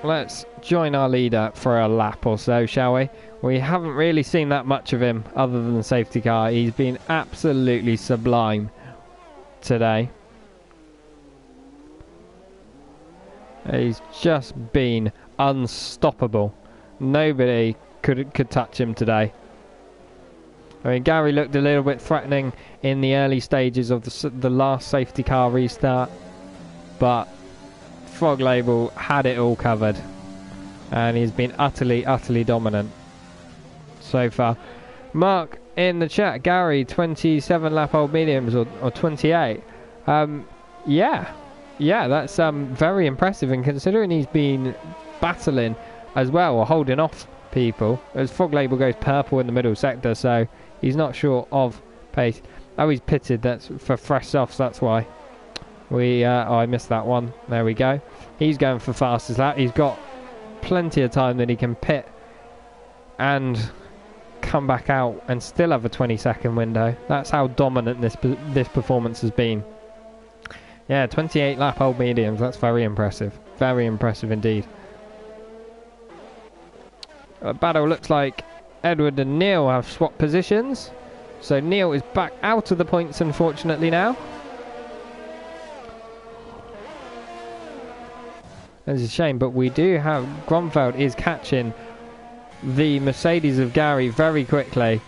let's join our leader for a lap or so, shall we? We haven't really seen that much of him other than the safety car. He's been absolutely sublime today. He's just been unstoppable. Nobody could touch him today. I mean, Gary looked a little bit threatening in the early stages of the last safety car restart, but Frog Label had it all covered. And he's been utterly, utterly dominant so far. Mark in the chat, Gary, 27 lap old mediums or 28. Yeah, that's very impressive, and considering he's been battling as well, or holding off people, as Frog Label goes purple in the middle sector, so he's not short of pace. Oh, he's pitted, that's for fresh softs, that's why. I missed that one. There we go. He's going for fastest lap. He's got plenty of time that he can pit and come back out and still have a 20-second window. That's how dominant this performance has been. Yeah, 28 lap old mediums. That's very impressive. Very impressive indeed. Battle looks like Edward and Neil have swapped positions. So Neil is back out of the points, unfortunately, now. That's a shame, but we do have... Grunfeld is catching the Mercedes of Gary very quickly.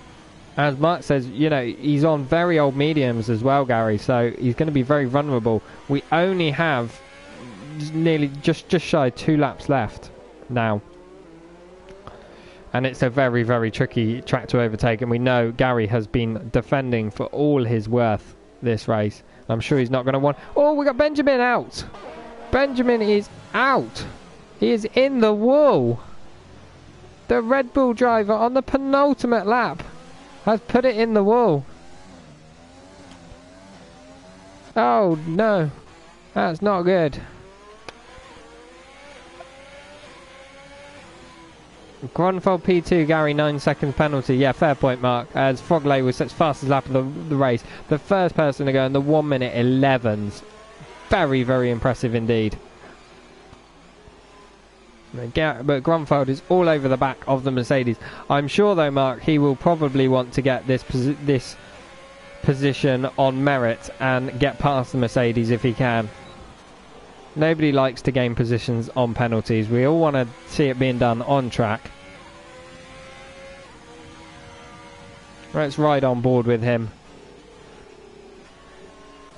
As Mark says, you know, he's on very old mediums as well, Gary, so he's going to be very vulnerable. We only have nearly just shy of 2 laps left now. And it's a very, very tricky track to overtake, and we know Gary has been defending for all his worth this race. I'm sure he's not going to want... Oh, we got Benjamin out! Benjamin is out! He is in the wool! The Red Bull driver on the penultimate lap has put it in the wool. Oh no, that's not good. Grunfeld P2, Gary, 9 seconds penalty. Yeah, fair point, Mark. As Frog Label sets fastest lap of the race. The first person to go in the 1 minute 11s. Very, very impressive indeed. But Grunfeld is all over the back of the Mercedes. I'm sure, though, Mark, he will probably want to get this position on merit and get past the Mercedes if he can. Nobody likes to gain positions on penalties. We all want to see it being done on track. Let's ride on board with him.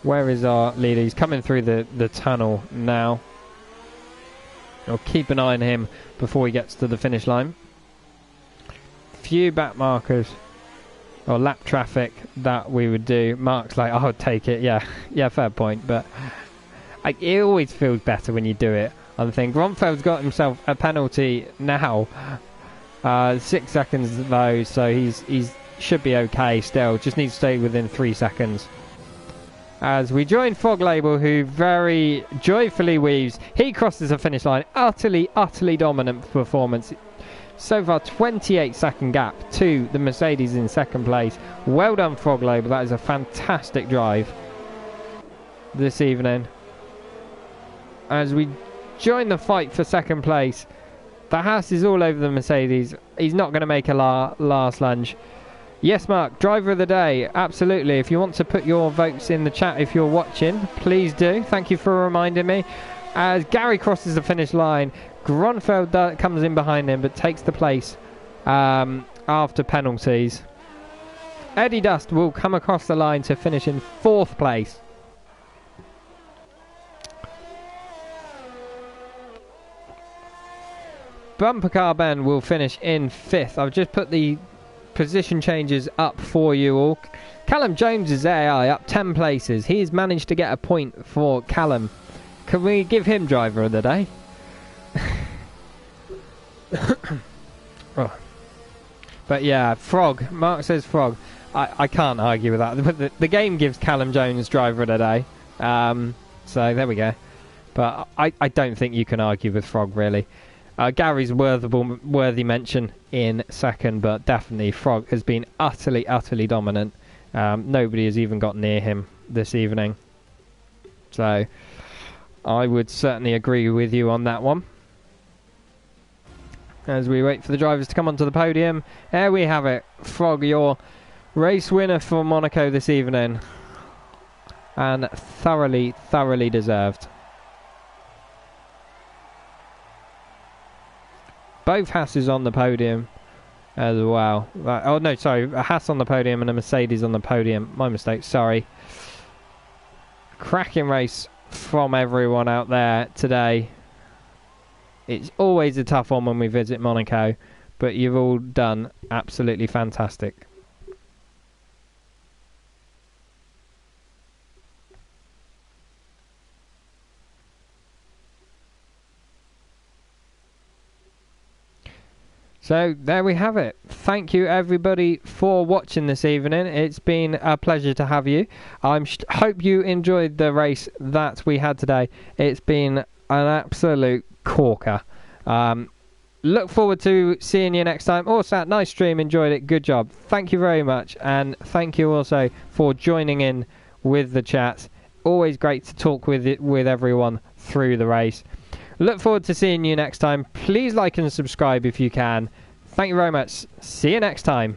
Where is our leader? He's coming through the tunnel now. I'll keep an eye on him before he gets to the finish line. Few back markers or lap traffic that we would do. Mark's like, oh, I'll take it. Yeah, fair point. But it always feels better when you do it. I think Grunfeld's got himself a penalty now. 6 seconds though, so he's should be okay still. Just needs to stay within 3 seconds. As we join Frog Label, who very joyfully weaves. He crosses the finish line. Utterly, utterly dominant performance. So far, 28-second gap to the Mercedes in second place. Well done, Frog Label. That is a fantastic drive this evening. As we join the fight for second place, the Haas is all over the Mercedes. He's not going to make a last lunge. Yes, Mark, driver of the day, absolutely. If you want to put your votes in the chat if you're watching, please do. Thank you for reminding me. As Gary crosses the finish line, Grunfeld comes in behind him but takes the place after penalties. Eddie Dust will come across the line to finish in 4th place. Bumper Car Ben will finish in 5th. I've just put the position changes up for you all. Callum Jones is AI up 10 places. He's managed to get a point for Callum. Can we give him driver of the day? Oh. But yeah, Frog. Mark says Frog. I can't argue with that. But the game gives Callum Jones driver of the day. So there we go. But I don't think you can argue with Frog really. Gary's worthy mention in second, but definitely Frog has been utterly, utterly dominant. Nobody has even got near him this evening. So I would certainly agree with you on that one. As we wait for the drivers to come onto the podium, there we have it. Frog, your race winner for Monaco this evening. And thoroughly, thoroughly deserved. Both Haas's on the podium as well. Oh no, sorry, a Haas on the podium and a Mercedes on the podium. My mistake, sorry. Cracking race from everyone out there today. It's always a tough one when we visit Monaco, but you've all done absolutely fantastic. So there we have it. Thank you everybody for watching this evening. It's been a pleasure to have you. I hope you enjoyed the race that we had today. It's been an absolute corker. Look forward to seeing you next time. Also, nice stream, enjoyed it, good job. Thank you very much, and thank you also for joining in with the chat. Always great to talk with everyone through the race. Look forward to seeing you next time. Please like and subscribe if you can. Thank you very much. See you next time.